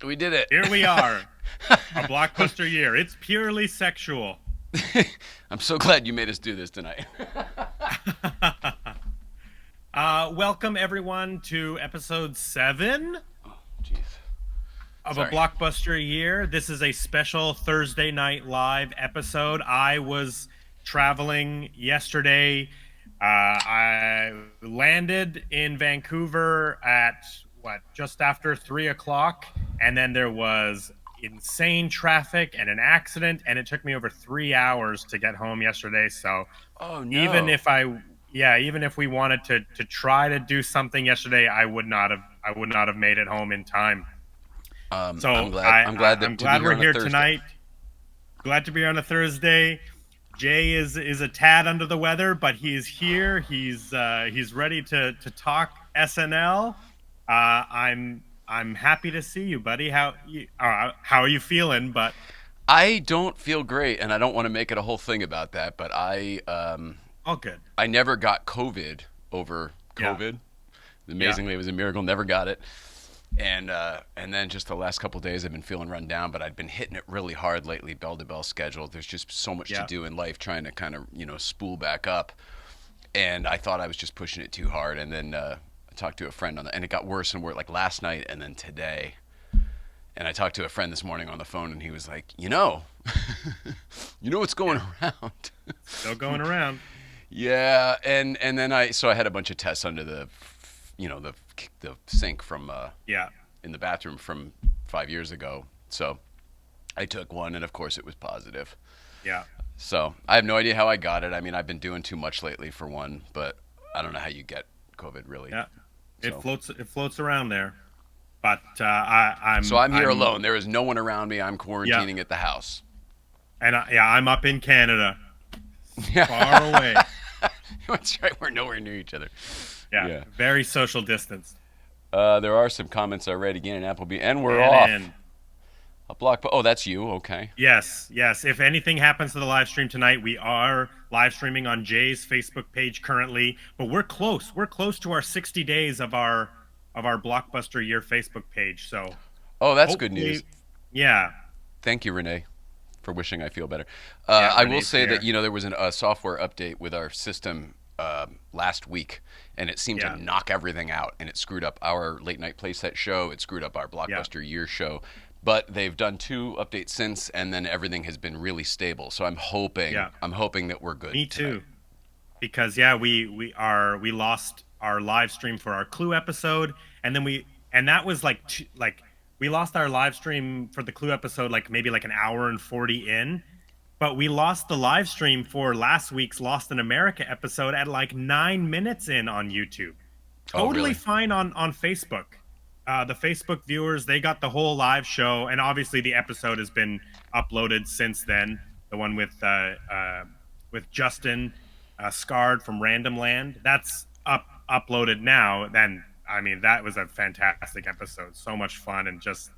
We did it. Here we are, a blockbuster year. It's purely sexual. I'm so glad you made us do this tonight. Welcome everyone to episode 7 Oh, jeez. of a Sorry. blockbuster year. This is a special Thursday night live episode. I was traveling yesterday. I landed in Vancouver at just after 3 o'clock, and then there was insane traffic and an accident, and it took me over 3 hours to get home yesterday. So Oh even no. if even if we wanted to try to do something yesterday, I would not have made it home in time. I'm So glad. I'm glad I'm that to be glad here we're on a here Thursday. tonight. Glad to be here on a Thursday. Jay is a tad under the weather, but he's here. He's ready to talk SNL. I'm happy to see you, buddy. How are you feeling? But I don't feel great, and I don't want to make it a whole thing about that. But all good. I never got COVID over Yeah, COVID. yeah, Amazingly, it was a miracle. Never got it. And then just the last couple of days, I've been feeling run down. But I've been hitting it really hard lately, bell to bell schedule. There's just so much to yeah. do in life, trying to kind of spool back up. And I thought I was just pushing it too hard. And then I talked to a friend on that, and it got worse and worse. Like last night, and then today. And I talked to a friend this morning on the phone, and he was like, you know what's going Yeah. around. Still going around. Yeah, and then I had a bunch of tests under the sink from Yeah, in the bathroom from 5 years ago. So I took one, and of course it was positive. yeah, So I have no idea how I got it. I mean, I've been doing too much lately for one, but I don't know how you get COVID really. yeah. It So floats around there. But so I'm here I'm alone. There is no one around me. I'm yeah, quarantining at the house. and I'm up in Canada, far Yeah, away. that's right. We're nowhere near each other. Yeah, Yeah. very social distance. There are some comments I read again in Applebee, and we're And off. A block. Oh, that's you. Okay. yes, yes. If anything happens to the live stream tonight, we are live streaming on Jay's Facebook page currently, but we're close. We're close to our 60 days of our Blockbuster Year Facebook page. So Oh, that's good news. hopefully, yeah, Thank you, Renee, for wishing I feel better. yeah. I will Renee's say that here. there was a software update with our system last week, and it seemed to Yeah, knock everything out, and it screwed up our late night playset show. It screwed up our yeah, Blockbuster Year show. But they've done 2 updates since, and then everything has been really stable. So I'm hoping, yeah. I'm hoping that we're good Me tonight. too. Because yeah, we lost our live stream for our Clue episode, and then that was like we lost our live stream for the Clue episode like maybe like an hour and 40 in, but we lost the live stream for last week's Lost in America episode at like 9 minutes in on YouTube. Oh, Totally really? fine on Facebook. The Facebook viewers, they got the whole live show, and obviously the episode has been uploaded since then. The one with Justin Scarred from Random Land, that's uploaded now. Then I mean that was a fantastic episode, so much fun and just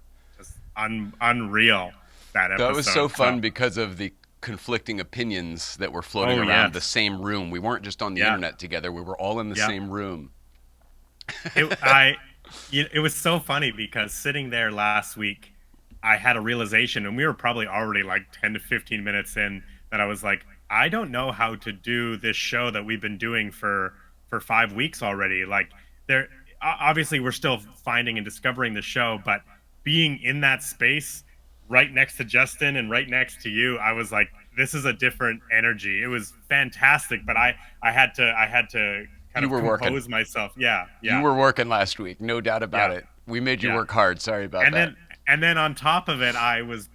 unreal that That was so episode. So fun because of the conflicting opinions that were floating oh around the yes, same room. We weren't just on the yeah, internet together. We were all in the yeah. same room. It I it was so funny because sitting there last week, I had a realization, and we were probably already like 10 to 15 minutes in, that I was like, I don't know how to do this show that we've been doing for 5 weeks already. Like there, obviously we're still finding and discovering the show, but being in that space right next to Justin and right next to you, I was like, this is a different energy. It was fantastic, but I had to kind You of were working. compose myself. Yeah, You yeah. were working last week, no doubt about Yeah, it. We made you yeah. work hard. Sorry about And that. then on top of it, I was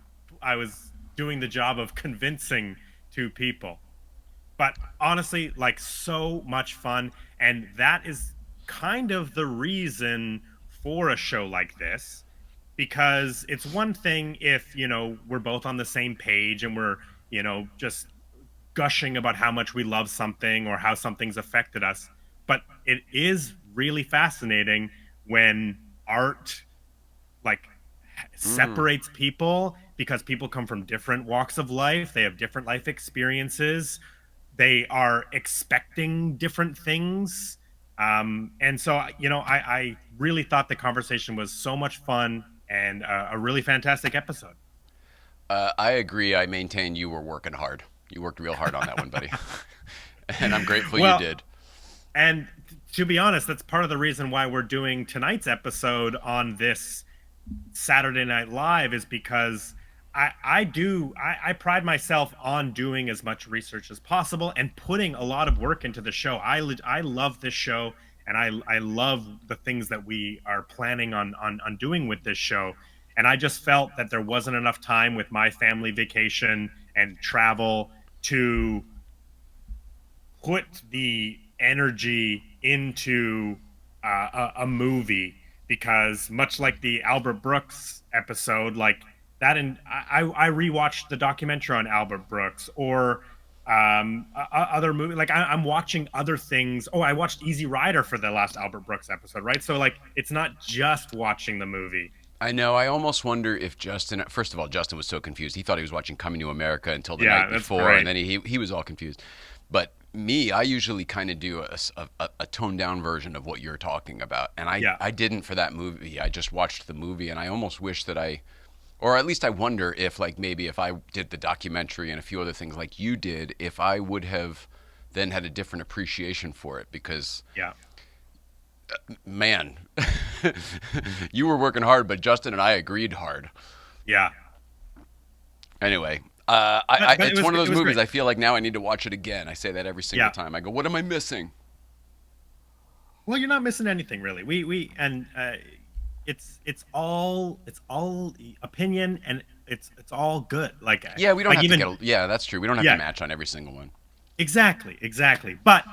doing the job of convincing two people. But honestly, like so much fun, and that is kind of the reason for a show like this, because it's one thing if, we're both on the same page and we're, just gushing about how much we love something or how something's affected us. But it is really fascinating when art like Mm. separates people because people come from different walks of life, they have different life experiences, they are expecting different things, And so, I really thought the conversation was so much fun and a really fantastic episode. I agree. I maintain you were working hard. You worked real hard on that one, buddy. And I'm grateful you Well, did. and to be honest, that's part of the reason why we're doing tonight's episode on this Saturday Night Live is because I pride myself on doing as much research as possible and putting a lot of work into the show. I love this show and I love the things that we are planning on doing with this show. And I just felt that there wasn't enough time with my family vacation and travel to put the energy into a movie because much like the Albert Brooks episode, like that, and I rewatched the documentary on Albert Brooks or other movie. Like I'm watching other things. Oh, I watched Easy Rider for the last Albert Brooks episode, right? So like it's not just watching the movie. I know. I almost wonder if Justin. First of all, Justin was so confused. He thought he was watching Coming to America until the Yeah, night that's before, and great. then he was all confused. But me, I usually kind of do a toned down version of what you're talking about, and Yeah, I didn't for that movie. I just watched the movie, and I almost wish that or at least I wonder if like maybe if I did the documentary and a few other things like you did, if I would have then had a different appreciation for it because yeah, man, you were working hard, but Justin and I agreed hard. yeah. Anyway, But it's one of it those was movies great. I feel like now I need to watch it again. I say that every single Yeah. time. I go, what am I missing? Well, you're not missing anything really. We and it's all opinion and it's all good. Yeah, we don't Like have to even yeah, that's true. We don't have to yeah, match on every single one. exactly. But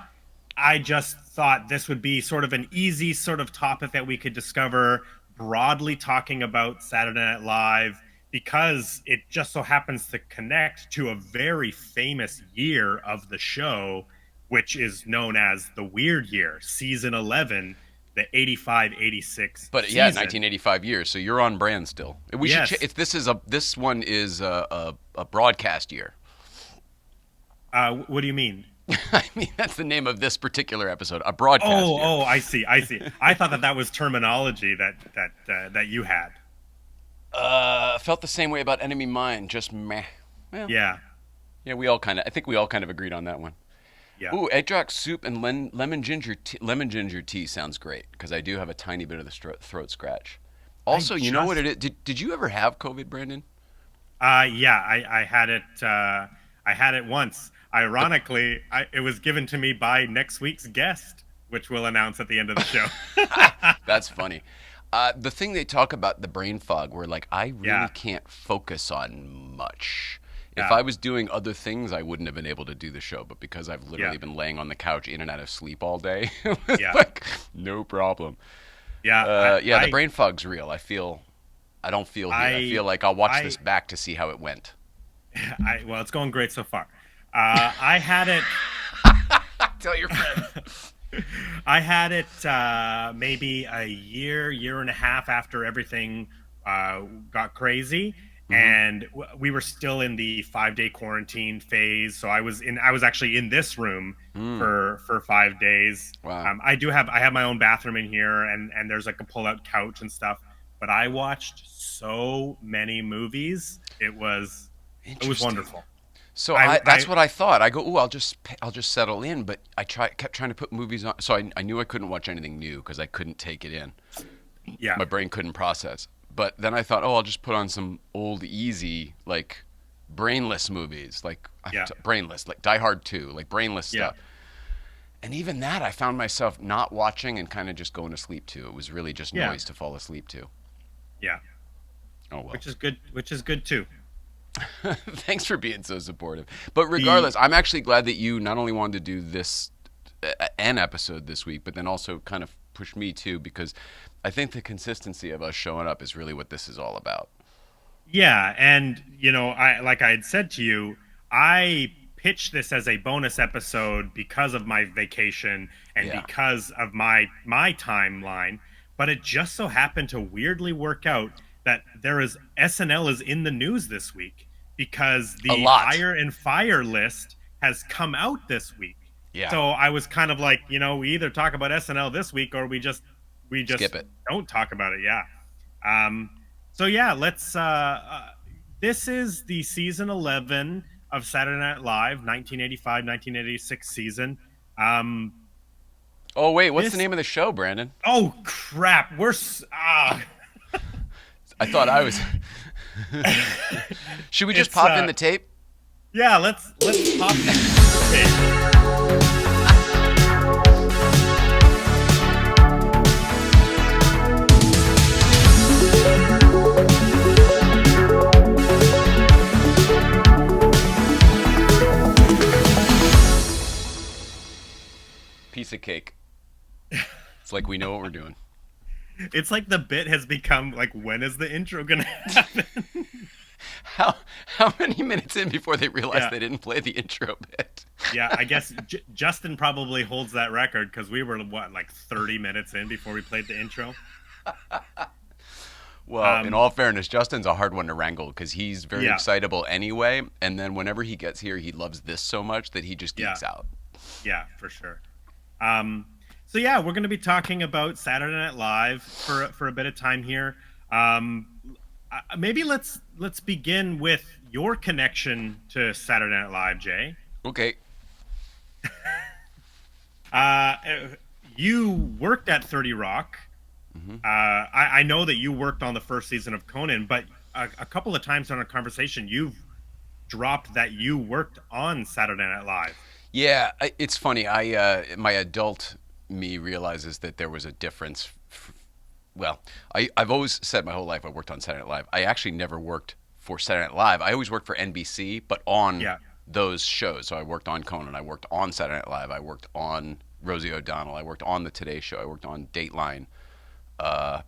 I just thought this would be sort of an easy sort of topic that we could discover broadly talking about Saturday Night Live because it just so happens to connect to a very famous year of the show, which is known as the Weird Year, season 11, the 85-86 But yeah, season. 1985 years, so you're on brand still. We should. Yes. If this one is a broadcast year. What do you mean? I mean, that's the name of this particular episode, a broadcast year. Oh, I see. I thought that was terminology that you had. Felt the same way about Enemy Mine, just meh. Well, Yeah, yeah, I think we all kind of agreed on that one. yeah. Ooh, egg drop soup and lemon ginger tea sounds great because I do have a tiny bit of the throat scratch. I Also, you know what just it is? Did you ever have COVID, Brandon? Yeah, I had it. I had it once. Ironically, it was given to me by next week's guest, which we'll announce at the end of the show. That's funny. The thing they talk about the brain fog, where like I really Yeah, can't focus on much. If yeah, I was doing other things, I wouldn't have been able to do the show. But because I've yeah, literally been laying on the couch in and out of sleep all day, it was yeah, like no problem. yeah. Yeah, the brain fog's real. I don't feel here. I I, feel like I'll watch I, this back to see how it went. well, it's going great so far. I had it. Tell your friend. I had it maybe a year and a half after everything got crazy, Hmm. and we were still in the 5 day quarantine phase. So I was actually in this room Mm. for 5 days. Wow. I have my own bathroom in here, and there's like a pull out couch and stuff. But I watched so many movies. It was Interesting. wonderful. So that's I what I thought. I go, ooh, I'll just settle in. But kept trying to put movies on. So I knew I couldn't watch anything new because I couldn't take it in. Yeah, My brain couldn't process. But then I thought, oh, I'll just put on some old, easy, like brainless movies, like yeah, brainless, like Die Hard 2, like brainless yeah, stuff. And even that, I found myself not watching and kind of just going to sleep to. It was really just yeah, noise to fall asleep to. yeah. Oh well. Which is good. Which is good too. Thanks for being so supportive. But The regardless, I'm actually glad that you not only wanted to do this an episode this week, but then also kind of push me too because I think the consistency of us showing up is really what this is all about. Yeah, and I like I had said to you, I pitched this as a bonus episode because of my vacation and Yeah. because of my timeline, but it just so happened to weirdly work out that there is SNL is in the news this week because A the lot. Hire and Fire list has come out this week. Yeah. So I was kind of like, we either talk about SNL this week or we just Skip it. don't talk about it. Yeah. Um, so yeah, let's. This is the season 11 of Saturday Night Live, 1985-1986 season. Um, Oh wait, what's the this. name of the show, Brandon? Oh crap! I thought I was. Should we just It's pop in the tape? yeah. Let's pop in the tape. Piece of cake. It's like we know what we're doing. It's like the bit has become like, when is the intro gonna happen? How many minutes in before they realized Yeah. they didn't play the intro bit? Yeah, I guess Justin probably holds that record because we were what, like 30 minutes in before we played the intro. Well, in all fairness, Justin's a hard one to wrangle because he's very Yeah, excitable anyway, and then whenever he gets here, he loves this so much that he just yeah, geeks out. yeah, for sure. Um, so yeah, we're going to be talking about Saturday Night Live for a bit of time here. Um, Maybe let's begin with your connection to Saturday Night Live, Jay. Okay. Uh, you worked at 30 Rock. Hmm. I know that you worked on the first season of Conan, but a couple of times on a conversation, you've dropped that you worked on Saturday Night Live. Yeah, it's funny. My adult me realizes that there was a difference. Well, I've always said my whole life I worked on Saturday Night Live. I actually never worked for Saturday Night Live. I always worked for NBC, but on Yeah, those shows. So I worked on Conan. I worked on Saturday Night Live. I worked on Rosie O'Donnell. I worked on the Today Show. I worked on Dateline.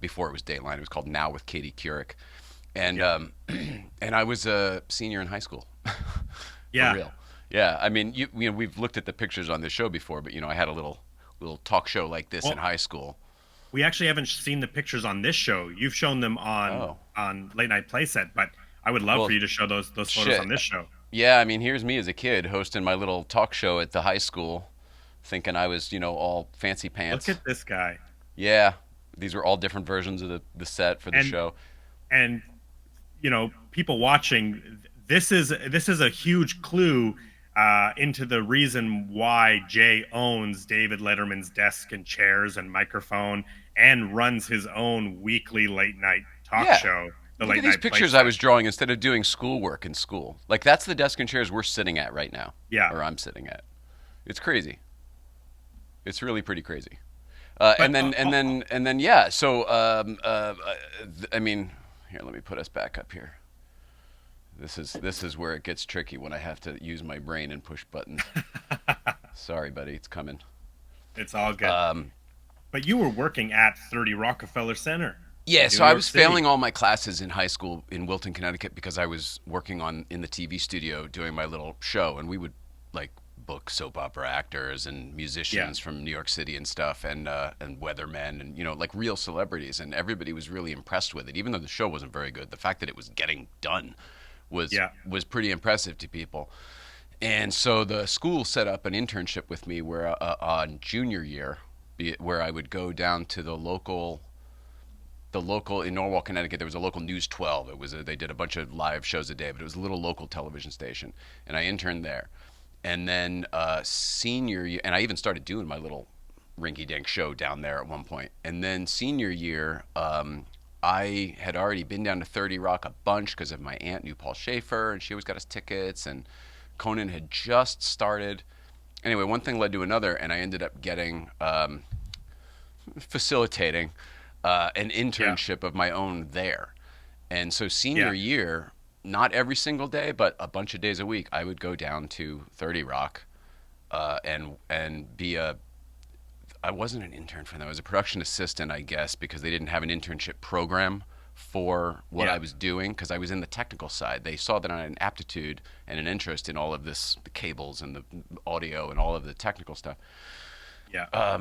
Before it was Dateline, it was called Now with Katie Couric, and yeah, and I was a senior in high school, for yeah. real. Yeah, I mean, we've looked at the pictures on this show before, but I had a little talk show like this in Well, high school. we actually haven't seen the pictures on this show. You've shown them on Oh, Late Night Playset, but I would love for well, you to show those photos on shit. this show. Yeah, I mean, here's me as a kid hosting my little talk show at the high school, thinking I was, all fancy Look pants. at this guy. Yeah, these were all different versions of the set for the And show. and people watching, this is a huge clue into the reason why Jay owns David Letterman's desk and chairs and microphone and runs his own weekly late night talk Yeah. show, the Look at Late these Night pictures I Playset. was drawing instead of doing schoolwork in school. Like that's the desk and chairs we're sitting at right now, Yeah, or I'm sitting at. It's crazy. It's really pretty crazy. but And then yeah. So I mean, here, let me put us back up here. This is where it gets tricky when I have to use my brain and push buttons. Sorry, buddy, it's coming. it's all good. Um, But you were working at 30 Rockefeller Center Yeah, in New so I York was City. failing all my classes in high school in Wilton, Connecticut because I was working in the TV studio doing my little show, and we would like book soap opera actors and Yeah, musicians from New York City and stuff, and weathermen and like real celebrities, and everybody was really impressed with it, even though the show wasn't very good. The fact that it was getting done was yeah, was pretty impressive to people. And so the school set up an internship with me where on junior year, where I would go down to the local in Norwalk, Connecticut. There was a local News 12. They did a bunch of live shows a day, but it was a little local television station, and I interned there. And then senior year, and I even started doing my little rinky-dink show down there at one point. And then senior year, I had already been down to 30 Rock a bunch because of my aunt knew Paul Schaefer, and she always got us tickets. And Conan had just started. Anyway, one thing led to another, and I ended up getting facilitating an yeah, internship of my own there. And so yeah, senior year, not every single day, but a bunch of days a week, I would go down to 30 Rock and be a. I wasn't an intern for them. I was a production assistant, I guess, because they didn't have an internship program for what yeah, I was doing because I was in the technical side. They saw that I had an aptitude and an interest in all of this, the cables and the audio and all of the technical stuff. yeah.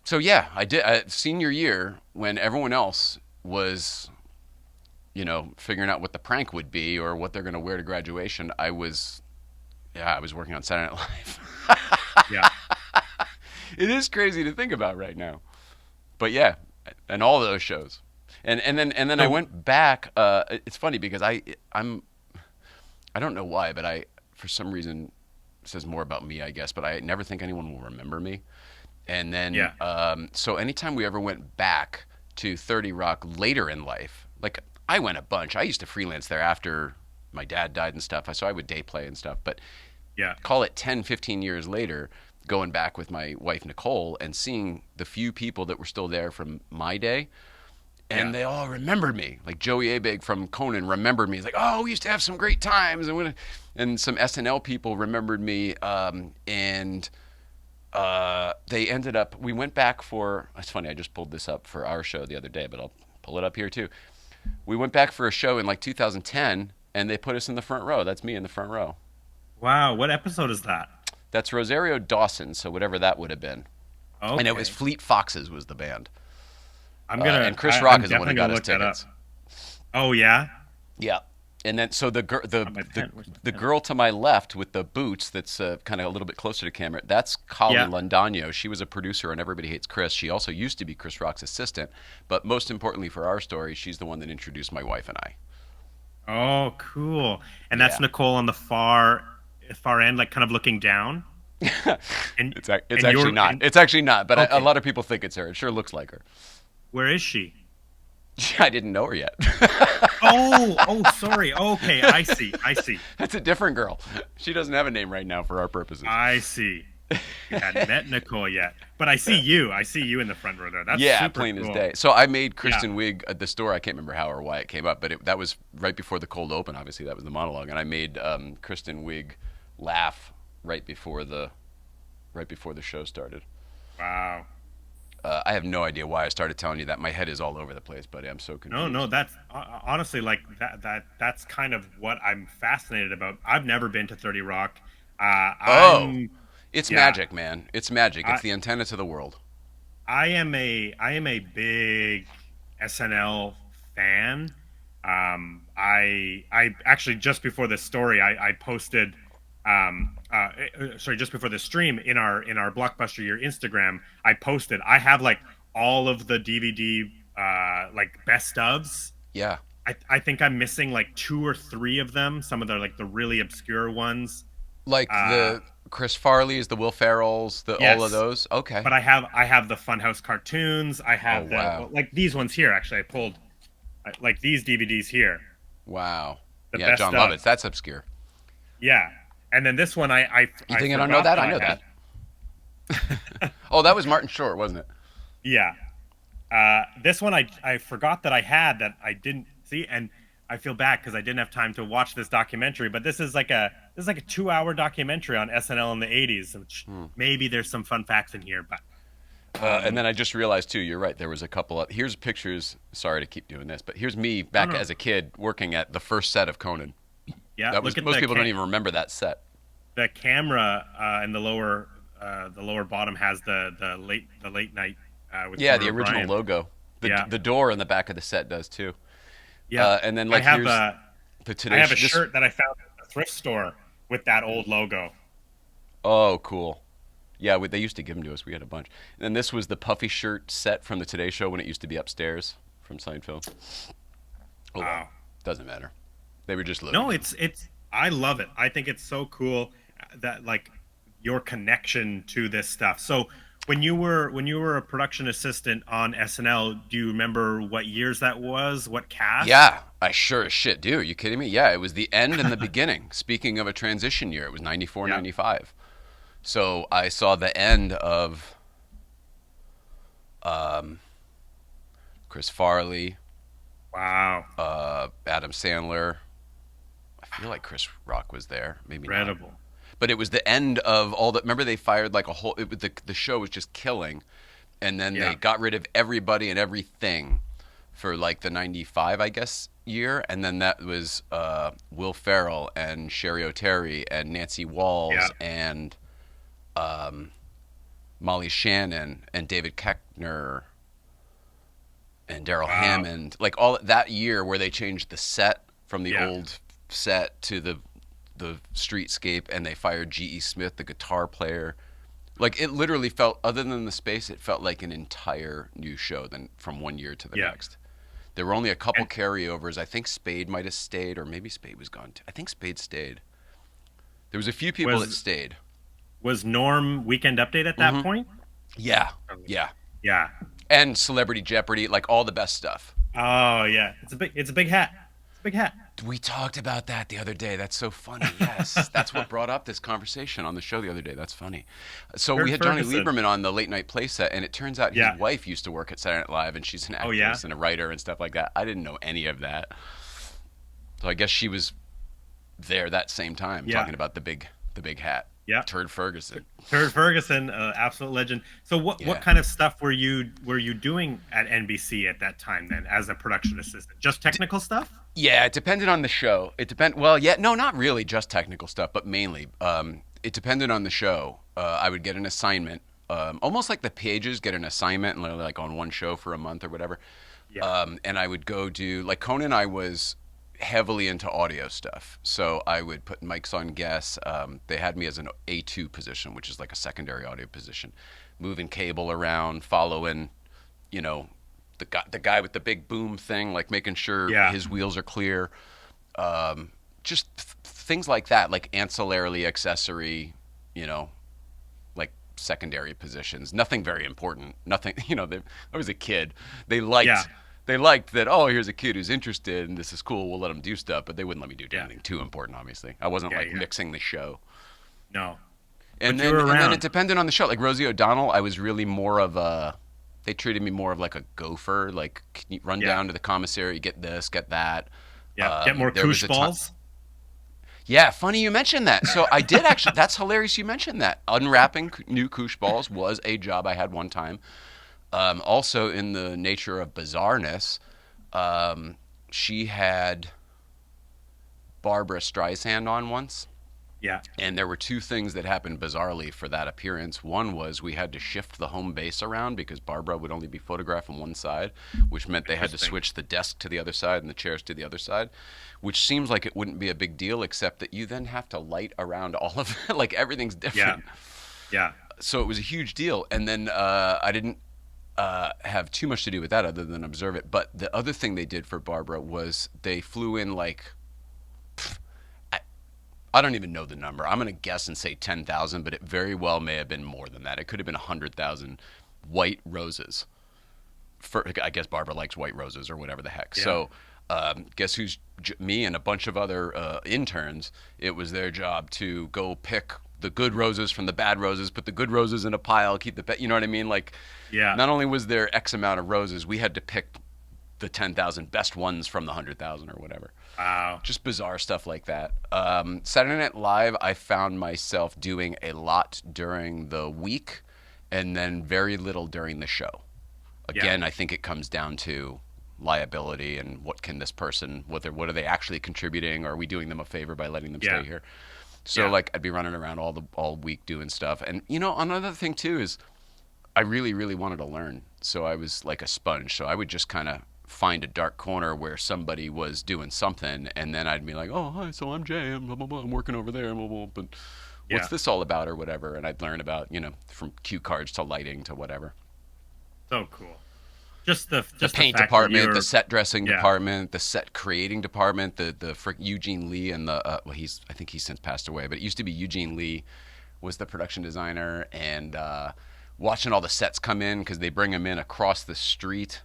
So yeah, I did. Senior year, when everyone else was, figuring out what the prank would be or what they're going to wear to graduation, I was working on Saturday Night Live. Yeah. It is crazy to think about right now. But yeah, and all those shows. And then I So went back. It's funny because I don't know why, but I for some reason it says more about me, I guess. But I never think anyone will remember me. And then yeah, so anytime we ever went back to 30 Rock later in life, like I went a bunch. I used to freelance there after my dad died and stuff. So I would day play and stuff. But yeah, call it 10, 15 years later, going back with my wife Nicole and seeing the few people that were still there from my day, yeah. and they all remembered me. Like Joey Abig from Conan remembered me. He's like, "Oh, we used to have some great times," and some SNL people remembered me, and they ended up. We went back for. It's funny. I just pulled this up for our show the other day, but I'll pull it up here too. We went back for a show in like 2010, and they put us in the front row. That's me in the front row. Wow, what episode is that? That's Rosario Dawson, so whatever that would have been. And it was Okay, Fleet Foxes was the band. And Chris Rock I'm is the one who definitely got gonna us look that up. tickets. Oh yeah, Yeah. And then so where's my the pen? girl to my left with the boots that's kind of a little bit closer to camera, that's Colleen Yeah. Londano. She was a producer on Everybody Hates Chris. She also used to be Chris Rock's assistant, but most importantly for our story, she's the one that introduced my wife and I. Oh, cool. And that's Yeah. Nicole on the far end, like kind of looking down. And It's and actually you're not. and It's actually not, but a okay. lot of people think it's her. It sure looks like her. Where is she? I didn't know her yet. Oh, sorry. Okay, I see. I see. That's a different girl. She doesn't have a name right now for our purposes. I see. You hadn't met Nicole yet, but I see you. I see you in the front row there. That's Yeah, super plain as cool. day. So I made Yeah, Kristen Wiig at the store. I can't remember how or why it came up, but that was right before the cold open. Obviously, that was the monologue, and I made Kristen Wiig laugh right before the show started. wow. I have no idea why I started telling you that. My head is all over the place, buddy. I'm so No, no, confused. that's honestly like that's kind of what I'm fascinated about. I've never been to 30 Rock. Oh, I'm it's yeah. magic, man. It's magic. It's I the antenna to the world. I am a big SNL fan. I actually just before this story, I posted, sorry, just before the stream in our Blockbuster Year Instagram, I posted. I have like all of the DVD like best ofs. Yeah, I think I'm missing like two or three of them. Some of the like the really obscure ones. like Uh, the Chris Farley's, the Will Ferrell's, the all of yes, those. Okay. but I have the Funhouse cartoons. I Oh have wow. like these ones here. Actually, I pulled like these DVDs here, Wow. the Yeah, best John of. Lovitz. That's obscure. Yeah, and then this one You I think I don't know forgot that? that I I know had. that. Oh, that was Martin Short, wasn't it? Yeah, this one I forgot that I had that I didn't see, and I feel bad because I didn't have time to watch this documentary. But this is like a 2-hour documentary on SNL in the '80s, which Hmm. maybe there's some fun facts in here. But And then um, I just realized too. You're right. There was a couple of here's pictures. Sorry to keep doing this, but here's me no, back no, as a kid working at the first set of Conan. yeah, That look was at most people don't even remember that set. the camera in the lower bottom has the late night with Yeah, the Conan original O'Brien. logo. Yeah, The door in the back of the set does too. yeah. And then I like have here's a the I today have a this. shirt that I found at the thrift store with that old logo. Oh, cool. Yeah, they used to give them to us. We had a bunch. And then this was the puffy shirt set from the Today Show when it used to be upstairs from Seinfeld. Oh well, Wow. doesn't matter. They were just loading No, them. it's I love it. I think it's so cool that like your connection to this stuff. So when you were a production assistant on SNL, do you remember what years that was? What cast? Yeah, I sure as shit do. Are you kidding me? Yeah, it was the end and the beginning. Speaking of a transition year, it was 94, Yeah. 95. So I saw the end of um, Chris Farley, Wow. Adam Sandler. I feel like Chris Rock was there. Maybe not. Incredible. But it was the end of all the. Remember, they fired like a whole. The show was just killing, and then they Yeah. got rid of everybody and everything for like the '95, I guess, year, and then that was Will Ferrell and Sherry O'Terry and Nancy Yeah. Walls and um, Molly Shannon and David Koechner and Daryl Wow. Hammond, like all that year where they changed the set from the Yeah. old set to the streetscape, and they fired G.E. Smith, the guitar player, Like it literally felt, other than the space, it felt like an entire new show than from one year to the Yeah. next. There were only a couple And carryovers. I think Spade might have stayed, or maybe Spade was gone too. I think Spade stayed. There was a few people that was stayed. was Norm Weekend Update at that Hmm. point? Yeah, yeah, Yeah. and Celebrity Jeopardy, like all the best stuff. Oh yeah. It's a big hat. It's a big hat. We talked about that the other day. That's so funny. Yes, that's what brought up this conversation on the show the other day. That's funny. So we Kurt had Johnny Ferguson. Lieberman on the late night playset, and it turns out his Yeah. wife used to work at Saturday Night Live, and she's an Oh yeah. actress and a writer and stuff like that. I didn't know any of that. So I guess she was there that same time Yeah. talking about the big hat, Yeah. Turd Ferguson. Kurt Ferguson, absolute legend. So what Yeah. kind of stuff were you doing at NBC at that time then as a production assistant? Just technical stuff? Yeah, it depended on the show. It depend. Well, yeah, no, not really just technical stuff, but mainly it depended on the show. I would get an assignment, almost like the pages get an assignment and they're like on one show for a month or whatever. Yeah. And I would go do like Conan. I was heavily into audio stuff, so I would put mics on guests. They had me as an A2 position, which is like a secondary audio position, moving cable around, following, you know, the guy with the big boom thing, like making sure Yeah. his wheels are clear. Just things like that, like ancillarily accessory, you know, like secondary positions. Nothing very important. Nothing, I was a kid. They Yeah. liked they liked that. Oh, here's a kid who's interested, and this is cool. We'll let him do stuff, but they wouldn't let me do Yeah. anything too important. Obviously, I wasn't Yeah. like Yeah. mixing the show. No. And But you then were and then it around. depended on the show. Like Rosie O'Donnell, I was really more of a. They treated me more of like a gopher. Like, can you run Yeah. down to the commissary, get this, get that. Yeah. Get more There was koosh a time. balls. Yeah, funny you mentioned that. So I did actually. That's hilarious you mentioned that. Unwrapping new koosh balls was a job I had one time. Also, in the nature of bizarreness, she had Barbara Streisand on once. Yeah. And there were two things that happened bizarrely for that appearance. One was we had to shift the home base around because Barbara would only be photographed from one side, which meant they had to Interesting. switch the desk to the other side and the chairs to the other side, which seems like it wouldn't be a big deal, except that you then have to light around all of it. Like everything's Yeah. different. Yeah. So it was a huge deal. And then I didn't have too much to do with that other than observe it. But the other thing they did for Barbara was they flew in like I don't even know the number. I'm going to guess and say 10,000, but it very well may have been more than that. It could have been 100,000 white roses. I guess Barbara likes white roses or whatever the heck. Yeah. So, guess who's me and a bunch of other interns? It was their job to go pick the good roses from the bad roses, put the good roses in a pile, keep the you know what I mean? Like, Yeah. not only was there X amount of roses, we had to pick the 10,000 best ones from the 100,000 or whatever. Wow. Just bizarre stuff like that. Saturday Night Live, I found myself doing a lot during the week and then very little during the show. Yeah. Again, I think it comes down to liability and what can this person, what are they actually contributing? Or are we doing them a favor by letting them Yeah. stay here? So Yeah. like I'd be running around all week doing stuff. And another thing too is I really, really wanted to learn. So I was like a sponge. So I would just kind of find a dark corner where somebody was doing something, and then I'd be like, "Oh, hi, so I'm Jay. I'm, blah, blah, blah. I'm working over there, blah, blah, blah, but what's Yeah. this all about, or whatever?" And I'd learn about, from cue cards to lighting to whatever. So cool. Just the The just the paint fact that department, you're the set dressing yeah. department, the set creating department, the frick Eugene Lee and the well, I think he's since passed away, but it used to be Eugene Lee was the production designer, and watching all the sets come in because they bring them in across the street,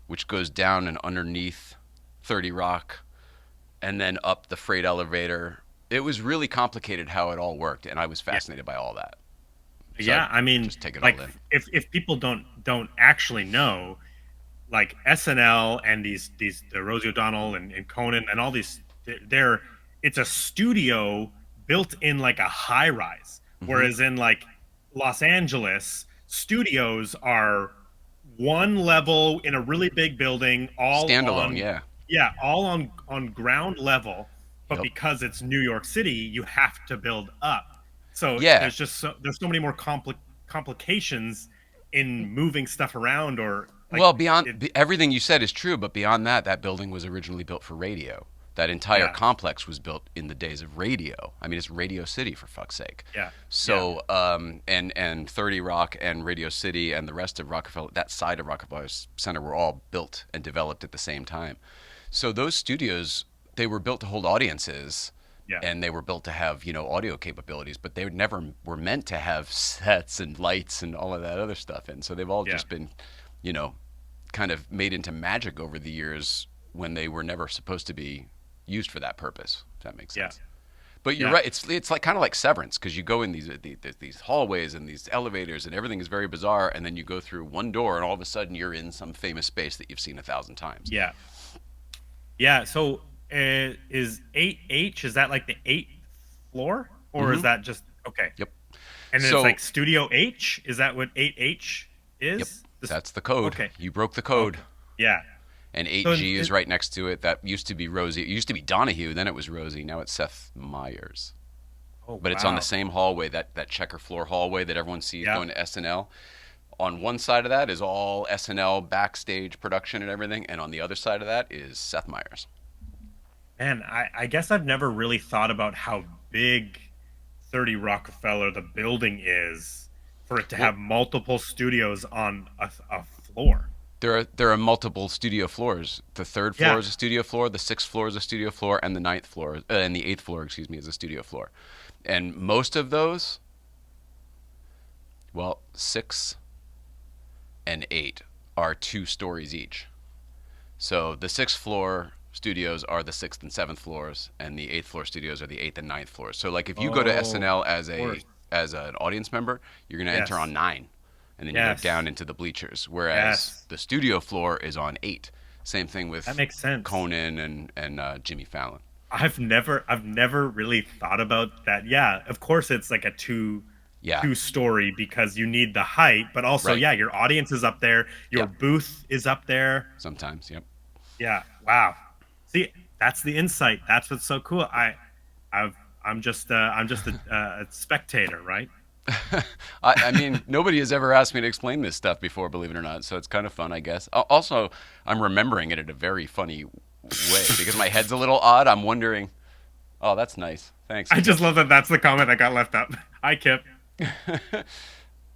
which goes down and underneath 30 Rock, and then up the freight elevator. It was really complicated how it all worked, and I was Yeah. fascinated by all that. So Yeah, I'd I mean, just take it like all in. if people don't actually know, like SNL and these the Rosie O'Donnell and Conan and all these, they're it's a studio built in like a high rise, Hmm. whereas in like Los Angeles, studios are one level in a really big building, all Standalone, on yeah. yeah, all on ground level. But Yep. because it's New York City, you have to build up. So Yeah. there's so many more complications in moving stuff around or like Well, it. everything you said is true, but beyond that, that building was originally built for radio. That entire Yeah. complex was built in the days of radio. I mean, it's Radio City for fuck's sake. Yeah. Yeah. So, and 30 Rock and Radio City and the rest of Rockefeller, that side of Rockefeller Center, were all built and developed at the same time. So those studios, they were built to hold audiences, Yeah. and they were built to have, audio capabilities, but they never were meant to have sets and lights and all of that other stuff. And so they've all Yeah. just been, you know, kind of made into magic over the years when they were never supposed to be used for that purpose. If that makes Yeah. sense. But you're Yeah. right. It's like kind of like Severance, because you go in these hallways and these elevators and everything is very bizarre, and then you go through one door and all of a sudden you're in some famous space that you've seen 1,000 times. Yeah. Yeah. So is 8H, is that like the eighth floor? Or is Mm-hmm. that just okay? Yep. And then it's So like Studio H? Is that what 8H yep, is? that's the code. Okay. You broke the code. Okay. Yeah. And So 8G is right next to it. That used to be Rosie. It used to be Donahue. Then it was Rosie. Now it's Seth Meyers. oh But it's on the wow. same hallway, that checker floor hallway that everyone sees Yeah. going to SNL. On one side of that is all SNL backstage production and everything, and on the other side of that is Seth Meyers. Man, I guess I've never really thought about how big 30 Rockefeller, the building, is for it to Well, have multiple studios on a floor. there are multiple studio floors. The third floor Yeah. is a studio floor. The sixth floor is a studio floor, and the ninth floor and the eighth floor, excuse me, is a studio floor. And most of those, well, 6 and 8 are 2 stories each. So the sixth floor studios are the sixth and seventh floors, and the eighth floor studios are the eighth and ninth floors. So like if you go to Oh, SNL of course. as an audience member, you're gonna enter Yes. on 9, and then you go Yes. down into the bleachers. Whereas Yes. the studio floor is on 8. Same thing That with makes sense. Conan and Jimmy Fallon. I've never really thought about that. Yeah, of course it's like a Yeah, two story because you need the height, but also right. yeah, your audience is up there, your Yep. booth is up there. Sometimes, yep. Yeah, wow. See, that's the insight. That's what's so cool. I've I'm just a spectator, right? I mean, nobody has ever asked me to explain this stuff before, believe it or not. So it's kind of fun, I guess. Also, I'm remembering it in a very funny way because my head's a little odd. I'm wondering. Oh, that's nice. Thanks. I just love that that's the comment that got left out. Hi, Kip.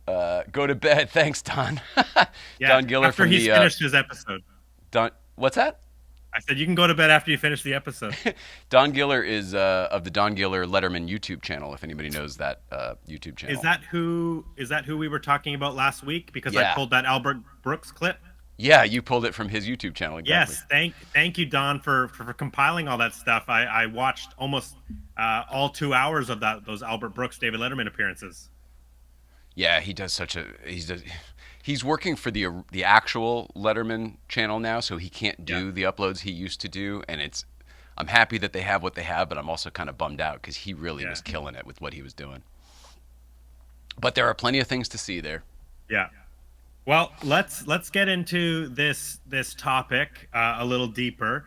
Go to bed. Thanks, Don. Yeah, Don Giller after from he's the finished his episode. Don. What's that? I said you can go to bed after you finish the episode. Don Giller is of the Don Giller Letterman YouTube channel. If anybody knows that YouTube channel. Is that who we were talking about last week? Because I Yeah. pulled that Albert Brooks clip. Yeah, you pulled it from his YouTube channel. Exactly. Yes, thank you, Don, for compiling all that stuff. I watched almost all 2 hours of those Albert Brooks David Letterman appearances. Yeah, he does he's working for the actual Letterman channel now, so he can't Yeah, do the uploads he used to do, and I'm happy that they have what they have, but I'm also kind of bummed out because he really yeah, was killing it with what he was doing. But there are plenty of things to see there. yeah. Well, let's get into this topic a little deeper.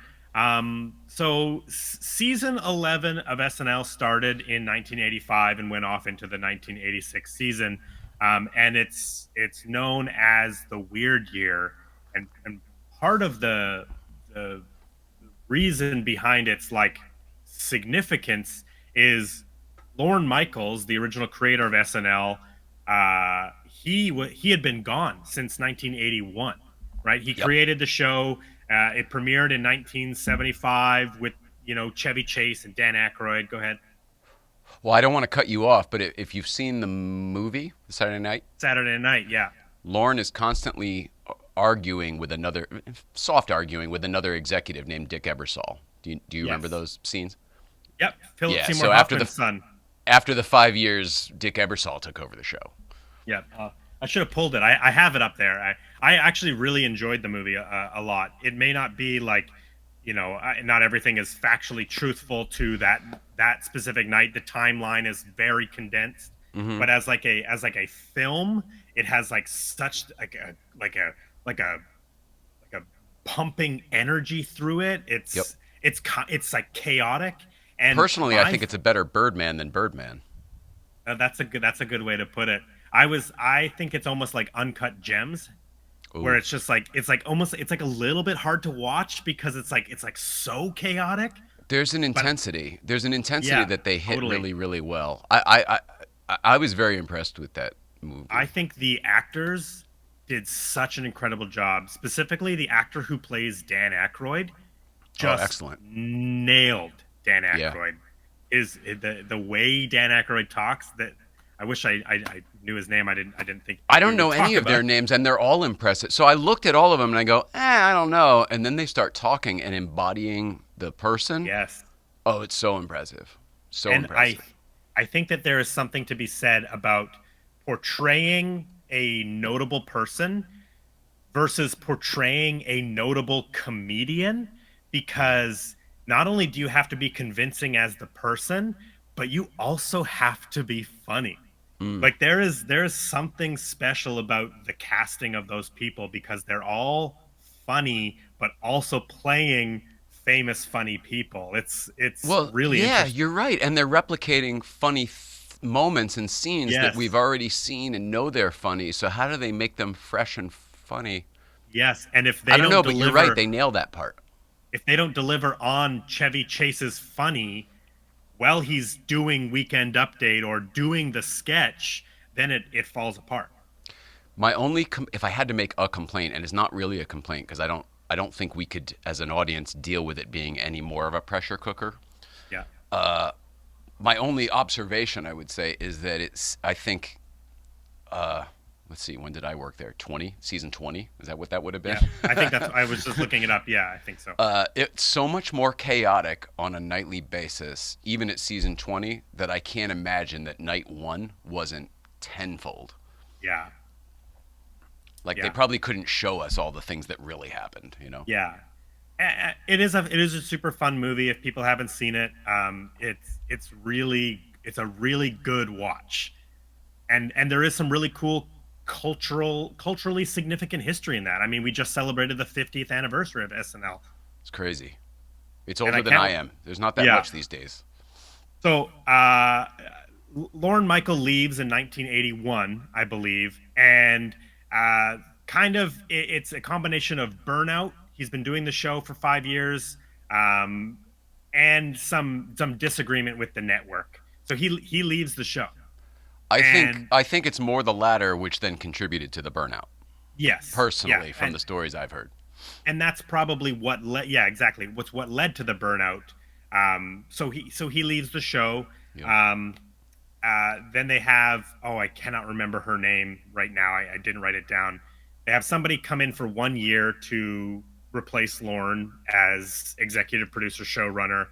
So season 11 of SNL started in 1985 and went off into the 1986 season, and it's known as the Weird Year, and part of the reason behind its like significance is Lorne Michaels, the original creator of SNL. He had been gone since 1981, right? He Yep. created the show. It premiered in 1975 with Chevy Chase and Dan Aykroyd. Go ahead. Well, I don't want to cut you off, but if you've seen the movie Saturday Night, Saturday Night, yeah. Lorne is constantly soft arguing with another executive named Dick Ebersol. Do you remember Yes. those scenes? Yep. Philip Yeah. Seymour So Hoffman's son. after the 5 years, Dick Ebersol took over the show. Yeah, I should have pulled it. I have it up there. I actually really enjoyed the movie a lot. It may not be like, not everything is factually truthful to that specific night. The timeline is very condensed, Hmm. but as like a film, it has like such like a pumping energy through it. Yep. It's like chaotic. And Personally, I think it's a better Birdman than Birdman. that's a good way to put it. I think it's almost like Uncut Gems, where Ooh. it's just like it's like a little bit hard to watch because it's like so chaotic, But There's an intensity yeah, that they hit totally. really, really well. I was very impressed with that I movie. think the actors did such an incredible job. Specifically, the actor who plays Dan Aykroyd Oh, just excellent. nailed Dan Yeah. Aykroyd. The way Dan Aykroyd talks, that I wish I knew his name. I didn't think I we don't would know talk any of about. their names, and they're all impressive. So I looked at all of them and I go, I don't know. And then they start talking and embodying the person. Yes. Oh, it's so impressive. So And I impressive. I think that there is something to be said about portraying a notable person versus portraying a notable comedian, because not only do you have to be convincing as the person, but you also have to be funny. Mm. Like there is something special about the casting of those people, because they're all funny but also playing famous funny people. It's Well, really yeah, interesting. you're right. And they're replicating funny moments and scenes that we've Yes. already seen and know they're funny. So how do they make them fresh and funny? Yes, and I don't know, but you're right. They nail that part. if they don't deliver on Chevy Chase's funny while he's doing Weekend Update or doing the sketch, then it falls apart. My only if I had to make a complaint, and it's not really a complaint because I don't think we could as an audience deal with it being any more of a pressure cooker. Yeah. My only observation I would say is that it's I think let's see, when did I work there? 20, season 20. Is that what that would have been? Yeah. I think that's I was just looking it up. Yeah, I think so. It's so much more chaotic on a nightly basis, even at season 20, that I can't imagine that night one wasn't tenfold. Yeah. Like they Yeah. probably couldn't show us all the things that really happened, you know? Yeah. It is a super fun movie if people haven't seen it. It's a really good watch. And there is some really cool culturally significant history in that. I mean, we just celebrated the 50th anniversary of SNL. It's crazy. It's And I older than I can't am. There's not that Yeah. much these days. So, Lorne Michael leaves in 1981, I believe, and kind of it's a combination of burnout. He's been doing the show for 5 years, um, and some disagreement with the network. So he leaves the show, and I think it's more the latter which then contributed to the burnout. yes, yeah, Personally, from the stories I've heard. and that's probably what led. Yeah, exactly. What led to the burnout. So he leaves the show. Yep. Then they have, oh, I cannot remember her name right now. I didn't write it down. They have somebody come in for 1 year to replace Lorne as executive producer, showrunner,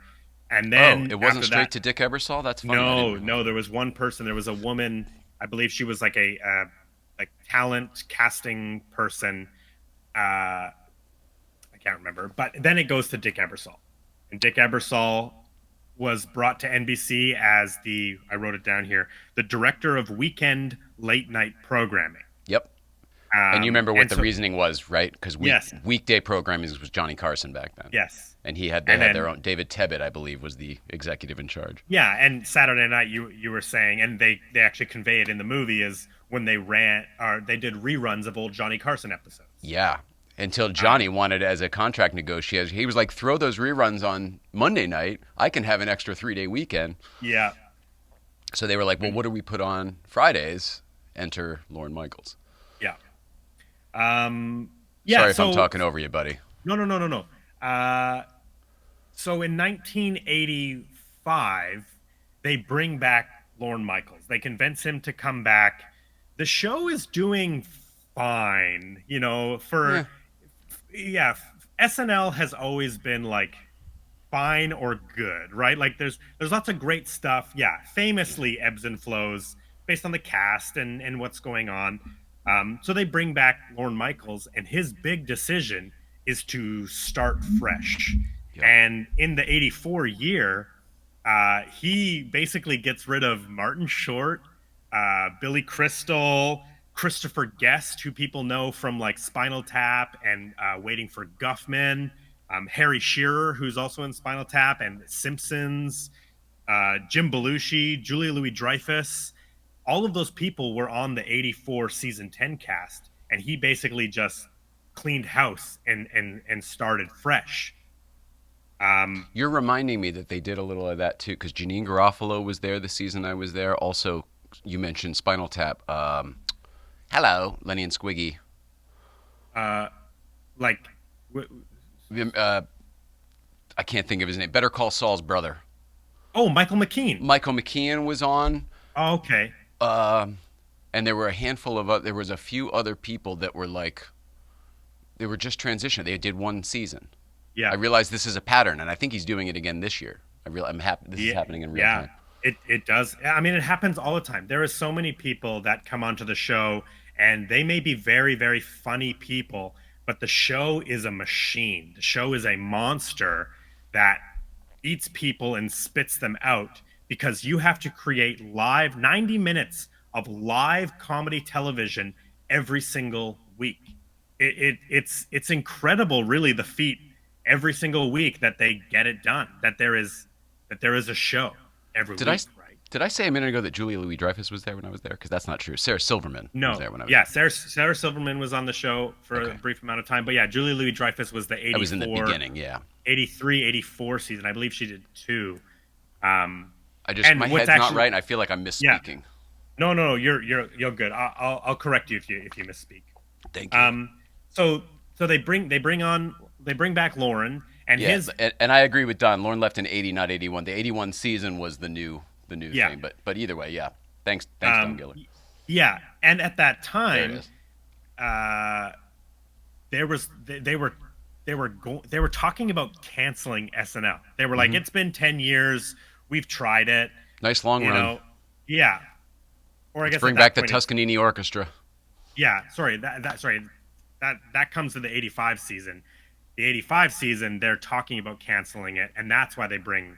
and Oh, then it wasn't after that, straight to Dick Ebersol. That's funny. I didn't no, realize no, there that. was one person. There was a woman. I believe she was like a like talent casting person. I can't remember, but then it goes to Dick Ebersol, and Dick Ebersol was brought to NBC as I wrote it down here, the director of weekend late night programming. Yep. And you remember what And the so, reasoning was, right? Because yes, weekday programming was Johnny Carson back then, yes, and they and had their then own. David Tebbutt, I believe, was the executive in charge. yeah, and Saturday night, you were saying, and they actually convey it in the movie, is when they ran or they did reruns of old Johnny Carson episodes. Yeah. Until Um, Johnny wanted, as a contract negotiator, he was like, "Throw those reruns on Monday night. I can have an extra 3-day weekend." yeah, So they were like, "Well, what do we put on Fridays?" Enter Lorne Michaels. yeah, yeah. Sorry if I'm So talking over you, buddy. no, no, no, no, no. So in 1985, they bring back Lorne Michaels. They convince him to come back. The show is doing fine, Yeah. yeah. SNL has always been like fine or good, right? Like there's lots of great stuff. Yeah, famously ebbs and flows based on the cast and what's going on. So they bring back Lorne Michaels, and his big decision is to start fresh. Yep. And in the '84 year, he basically gets rid of Martin Short, Billy Crystal, Christopher Guest, who people know from like Spinal Tap and Waiting for Guffman, Harry Shearer, who's also in Spinal Tap and Simpsons, Jim Belushi, Julia Louis-Dreyfus. All of those people were on the '84 season 10 cast, and he basically just cleaned house and started fresh. You're reminding me that they did a little of that too, because Janine Garofalo was there the season I was there. Also, you mentioned Spinal Tap. Hello, Lenny and Squiggy. uh, like, w- Uh, I can't think of his name. Better Call Saul's brother. oh, Michael McKean. Michael McKean was on. Oh, okay. Um, and there were a handful of there was a few other people that were like they were just transitioning. They did one season. I Yeah. realized this is a pattern, and I think he's doing it again this year. I'm happy. This is Yeah, happening in real yeah, time. it does. I mean, it happens all the time. There are so many people that come onto the show, and they may be very, very funny people, but the show is a machine. The show is a monster that eats people and spits them out because you have to create live 90 minutes of live comedy television every single week. It's incredible, really, the feat every single week that they get it done. That there is a show every Did I week, right? did I say a minute ago that Julia Louis Dreyfus was there when I was there? Because that's not true. Sarah Silverman was No, there when I was yeah, there. Sarah Silverman was on the show for a Okay, brief amount of time, but yeah, Julie Louis Dreyfus was the I was in the 84, beginning. Yeah, 83, 84 season. I believe she did two. Um, I just my and what's head's not actually, right, and I feel like I'm yeah, misspeaking. no, you're good. I'll correct you if you misspeak. Thank you. Um, so they bring back Lauren and Yeah, his and I agree with Don. Lauren left in 80, not 81. The 81 season was the new yeah. thing. But either way, yeah. Thanks, Don Um, Giller. yeah, and at that There it time, is. uh, there was they were talking about canceling SNL. They were like, Hmm. it's been 10 years, we've tried it, Nice long you run. know, yeah. Or I Let's guess at bring back that the point, Tuscanini Orchestra. yeah. That comes to the '85 season. The '85 season, they're talking about canceling it, and that's why they bring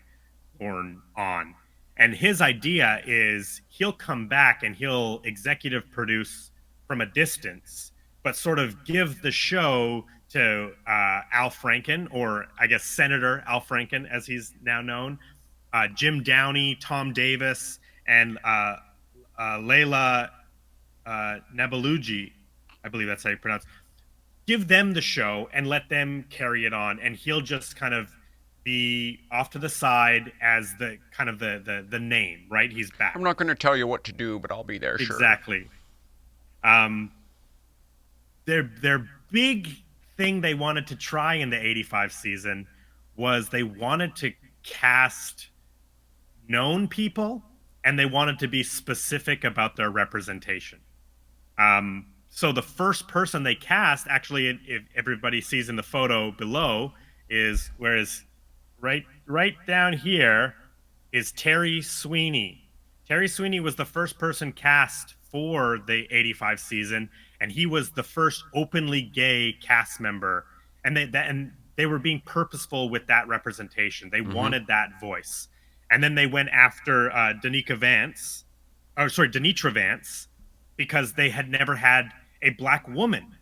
Orn on. And his idea is he'll come back and he'll executive produce from a distance, but sort of give the show to Al Franken, or I guess Senator Al Franken, as he's now known, Jim Downey, Tom Davis, and Layla Nabaluji, I believe that's how you pronounce. Give them the show and let them carry it on, and he'll just kind of be off to the side as the kind of the name, right? He's I'm back. not going to tell you what to do, but I'll be there, sure. Exactly. Um, their big thing they wanted to try in the '85 season was they wanted to cast known people, and they wanted to be specific about their representation. So the first person they cast, actually, if everybody sees in the photo below, is whereas right down here is Terry Sweeney. Terry Sweeney was the first person cast for the '85 season, and he was the first openly gay cast member. And they were being purposeful with that representation. They Hmm. wanted that voice, and then they went after Danica Vance, or sorry, Denitra Vance, because they had never had a black woman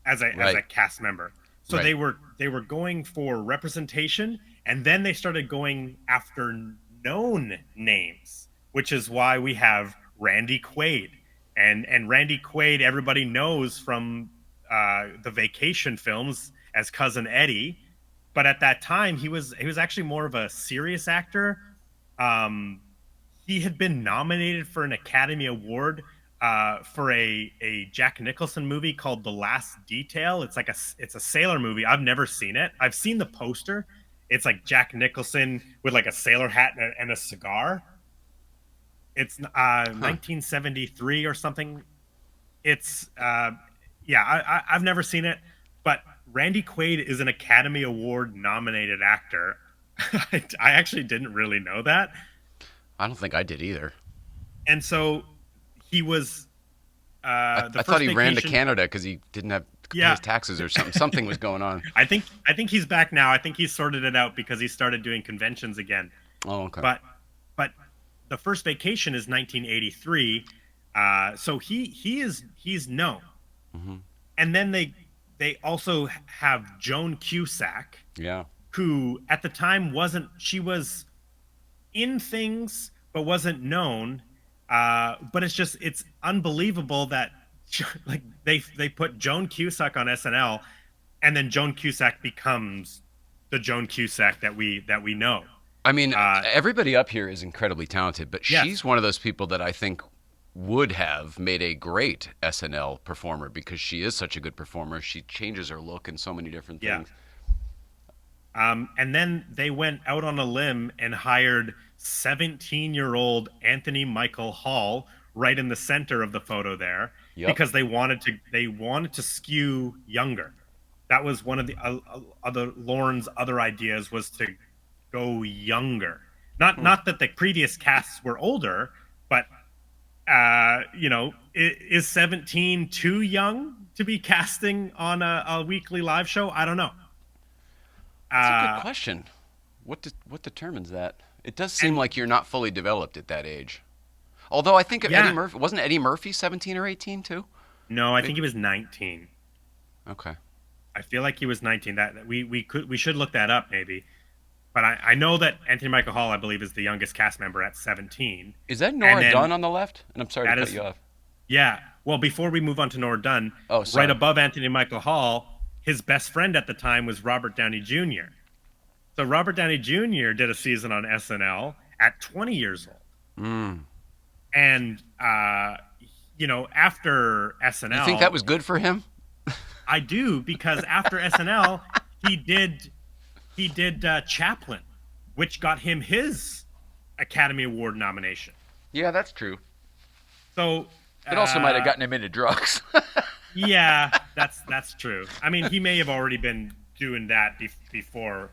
as a Right, cast member. So right. they were going for representation, and then they started going after known names, which is why we have Randy Quaid. And Randy Quaid, everybody knows from the Vacation films as Cousin Eddie, but at that time he was actually more of a serious actor. Um, he had been nominated for an Academy Award for a Jack Nicholson movie called The Last Detail. It's a sailor movie. I've never seen it. I've seen the poster. It's like Jack Nicholson with like a sailor hat and a cigar. It's Huh. 1973 or something. It's yeah. I've never seen it, but Randy Quaid is an Academy Award nominated actor. I actually didn't really know that, I don't think I did either. and so he was I, the I thought first he ran to vacation. Canada because he didn't have to pay Yeah, his taxes or something. Something was going on. I think he's back now. I think he's sorted it out because he started doing conventions again. Oh, okay. But but the first vacation is 1983. So he's known. Hmm. And then they also have Joan Cusack, Yeah. who at the time wasn't she was in things but wasn't known. But it's unbelievable that like they put Joan Cusack on SNL, and then Joan Cusack becomes the Joan Cusack that we know. I mean, Uh, everybody up here is incredibly talented, but yes, she's one of those people that I think would have made a great SNL performer because she is such a good performer. She changes her look in so many different yeah. things. And then they went out on a limb and hired 17-year-old Anthony Michael Hall right in the center of the photo there Yep. because they wanted to skew younger. That was one of the other Lauren's other ideas was to go younger. Hmm. Not that the previous casts were older, but is 17 too young to be casting on a weekly live show? I don't know. That's a good Uh, question. What determines that? It does seem and like you're not fully developed at that age. Although I think Eddie yeah, Murphy wasn't Eddie Murphy 17 or 18 too. no, I Maybe. think he was 19. Okay. I feel like he was 19. That we should look that up maybe. But I know that Anthony Michael Hall, I believe, is the youngest cast member at 17. Is that And Nora then Dunn on the left? And I'm sorry to that cut is you off. yeah. Well, before we move on to Nora Dunn, Oh, right sorry. above Anthony Michael Hall, his best friend at the time was Robert Downey Jr. So Robert Downey Jr. did a season on SNL at 20 years old. Mm. And after You think that SNL, was good for him? I do because after SNL, he did Chaplin, which got him his Academy Award nomination. Yeah, that's true. So, It also might have uh, gotten him into drugs. yeah, that's true. I mean, he may have already been doing that before.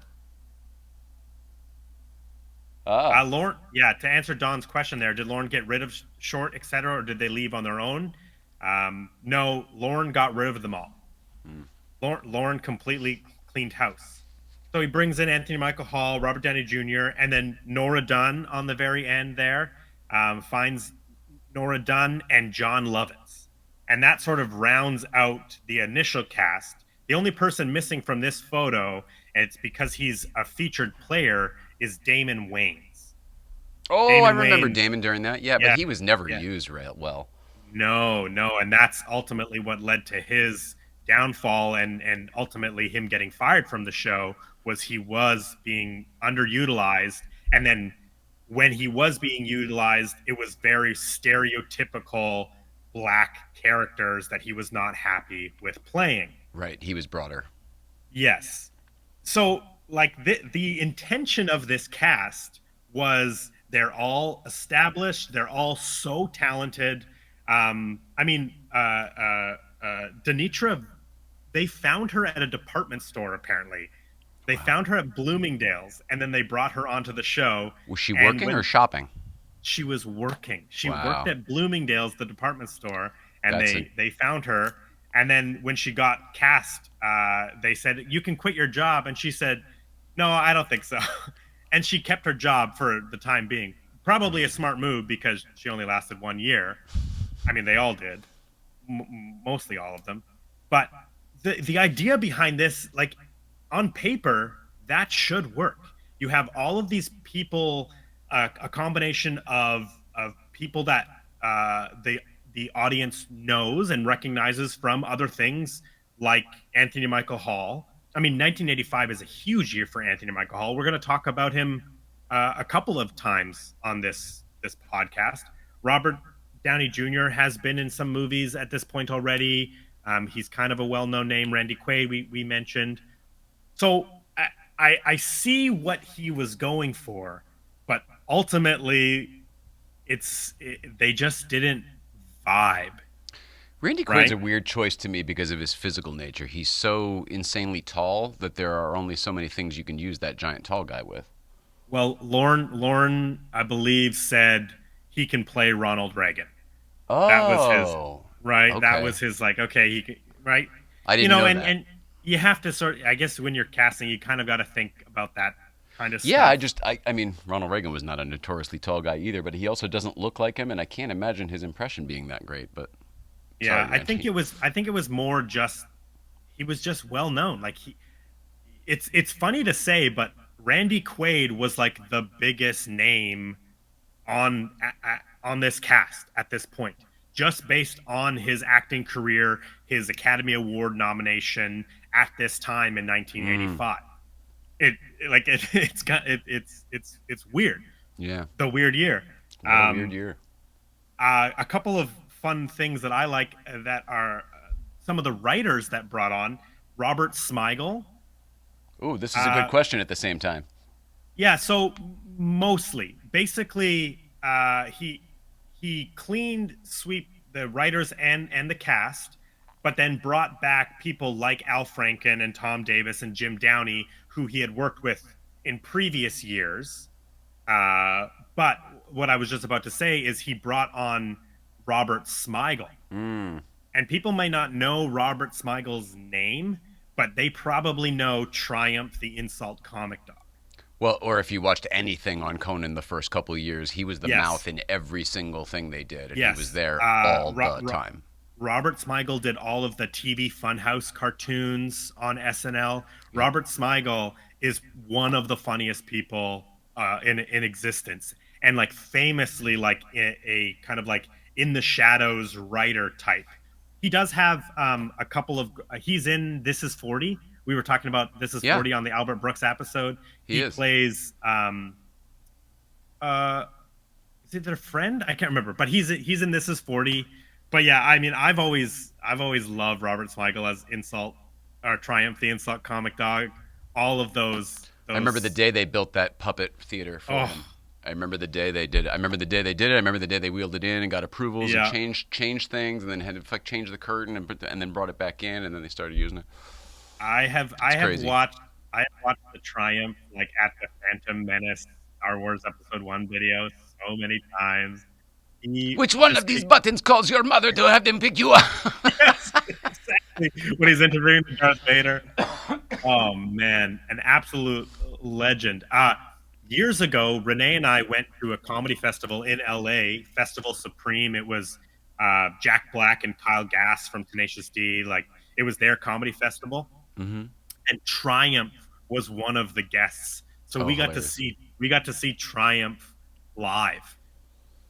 Oh. Lauren, yeah, to answer Don's question there, did Lauren get rid of Short, etc., or did they leave on their own? No, Lauren got rid of them all. Mm. Lauren completely cleaned house. So he brings in Anthony Michael Hall, Robert Downey Jr., and then Nora Dunn on the very end there. Finds Nora Dunn and John Lovitz. And that sort of rounds out the initial cast. The only person missing from this photo, and it's because he's a featured player, is Damon Wayans. Oh, I Damon remember Wayans, Damon during that. Yeah, but yeah, he was never yeah. used well. No, no, and that's ultimately what led to his downfall and ultimately him getting fired from the show was he was being underutilized and then when he was being utilized it was very stereotypical black characters that he was not happy with playing. Right, he was broader. Yes. So, like the intention of this cast was they're all established, they're all so talented. Denitra, they found her at a department store. Apparently, they Wow. found her at Bloomingdale's, and then they brought her onto the show. Was she And working or when shopping? she was working. She worked Wow. at Bloomingdale's, the department store, and That's a they found her. And then when she got cast, they said you can quit your job, and she said, "No, I don't think so." And she kept her job for the time being. Probably a smart move because she only lasted 1 year. I mean, they all did, mostly all of them. But the idea behind this, like on paper, that should work. You have all of these people, a combination of people that the audience knows and recognizes from other things, like Anthony Michael Hall. I mean, 1985 is a huge year for Anthony Michael Hall. We're going to talk about him a couple of times on this podcast. Robert Downey Jr. has been in some movies at this point already. He's kind of a well-known name. Randy Quaid, we mentioned. So I see what he was going for, but ultimately, they just didn't vibe, Randy Quaid's right? a weird choice to me because of his physical nature. He's so insanely tall that there are only so many things you can use that giant tall guy with. Well, Lauren, I believe, said he can play Ronald Reagan. That was his Oh, right. That okay. was his like. Okay, he can, right. I didn't know that. And you have to sort. I guess when you're casting, you kind of got to think about that kind of Yeah, stuff. I mean, Ronald Reagan was not a notoriously tall guy either, but he also doesn't look like him, and I can't imagine his impression being that great. But sorry, Yeah, Randy. I think it was more just he was just well known. Like it's funny to say, but Randy Quaid was like the biggest name on this cast at this point, just based on his acting career, his Academy Award nomination at this time in Mm. 1985. it like it's weird. Yeah. The weird year. What a weird Um, year. a couple of fun things that I like that are some of the writers that brought on Robert Smigel. Ooh, this is a good Uh, question at the same time. yeah, so mostly, basically, he cleaned sweep the writers and the cast, but then brought back people like Al Franken and Tom Davis and Jim Downey, who he had worked with in previous years. Uh, but what I was just about to say is he brought on Robert Smigel. Mm. And people may not know Robert Smigel's name, but they probably know Triumph the Insult Comic Dog. Well, or if you watched anything on Conan the first couple of years, he was the mouth Yes, in every single thing they did, and he was yes. there all the time. Robert Smigel did all of the TV Funhouse cartoons on SNL. Yep. Robert Smigel is one of the funniest people in existence, and like famously, like a kind of like in the shadows writer type. He does have a couple of. He's in This Is 40. We were talking about This Is Yeah, 40 on the Albert Brooks episode. he He is. plays uh is it their friend? I can't remember, but he's in This Is 40. But yeah, I mean, I've always loved Robert Smigel as Insult or Triumph the Insult Comic Dog. All of I remember the those. day they built that puppet theater for Oh him. I remember the day they did it. I remember the day they did it. I remember the day they wheeled it in and got approvals and yeah, changed things, and then had to like change the curtain and then brought it back in, and then they started using it. I have I It's have crazy. watched I have watched the Triumph like at the Phantom Menace Star Wars Episode One video so many times. He Which one just of these buttons calls your mother to have them pick you up? yes, exactly when he's interviewing Darth Vader. Oh man, an absolute legend. Years ago, Renee and I went to a comedy festival in LA, Festival Supreme. It was Jack Black and Kyle Gass from Tenacious D. Like it was their comedy festival, Mm-hmm. and Triumph was one of the guests. So Oh, we got to hilarious. see Triumph live.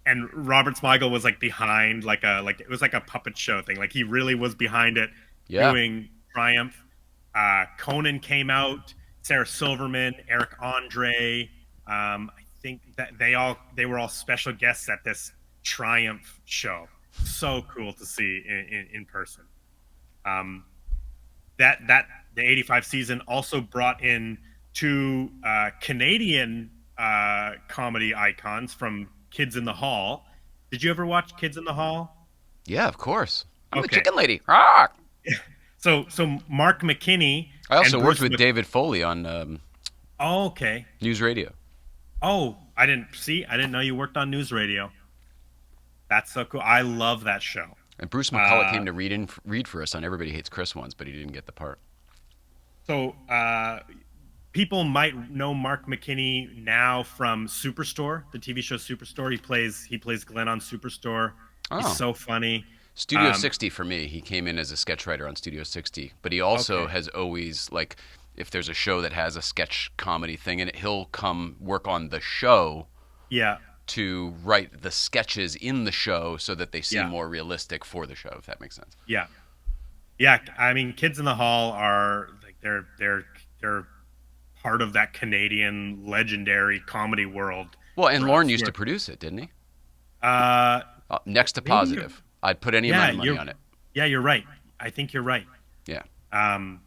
And Robert Smigel was like behind like it was like a puppet show thing. Like he really was behind it Yeah. doing Triumph. Conan came out, Sarah Silverman, Eric Andre. I think that they were all special guests at this Triumph show. So cool to see in person. Um, that the '85 season also brought in two Canadian comedy icons from Kids in the Hall. Did you ever watch Kids in the Hall? Yeah, of course. I'm the Okay, chicken lady. Ah! so Mark McKinney I and also worked Bruce with Mc. David Foley on Oh, okay. News Radio. Oh, I didn't see. I didn't know you worked on news radio. That's so cool. I love that show. And Bruce McCulloch Uh, came to read for us on Everybody Hates Chris once, but he didn't get the part. so people might know Mark McKinney now from Superstore, the TV show Superstore. He plays Glenn on Superstore. He's Oh. so funny. Studio Um, 60 for me. He came in as a sketch writer on Studio 60, but he also okay. has always like if there's a show that has a sketch comedy thing in it, he'll come work on the show Yeah. to write the sketches in the show so that they seem Yeah. more realistic for the show, if that makes sense. Yeah. Yeah. I mean, Kids in the Hall are like they're part of that Canadian legendary comedy world Well, and for Lorne us. used to produce it, didn't he? Uh, Next to maybe you're. positive. I'd put any Yeah, amount of money you're. on it. Yeah, you're right. I think you're right. Yeah. Um,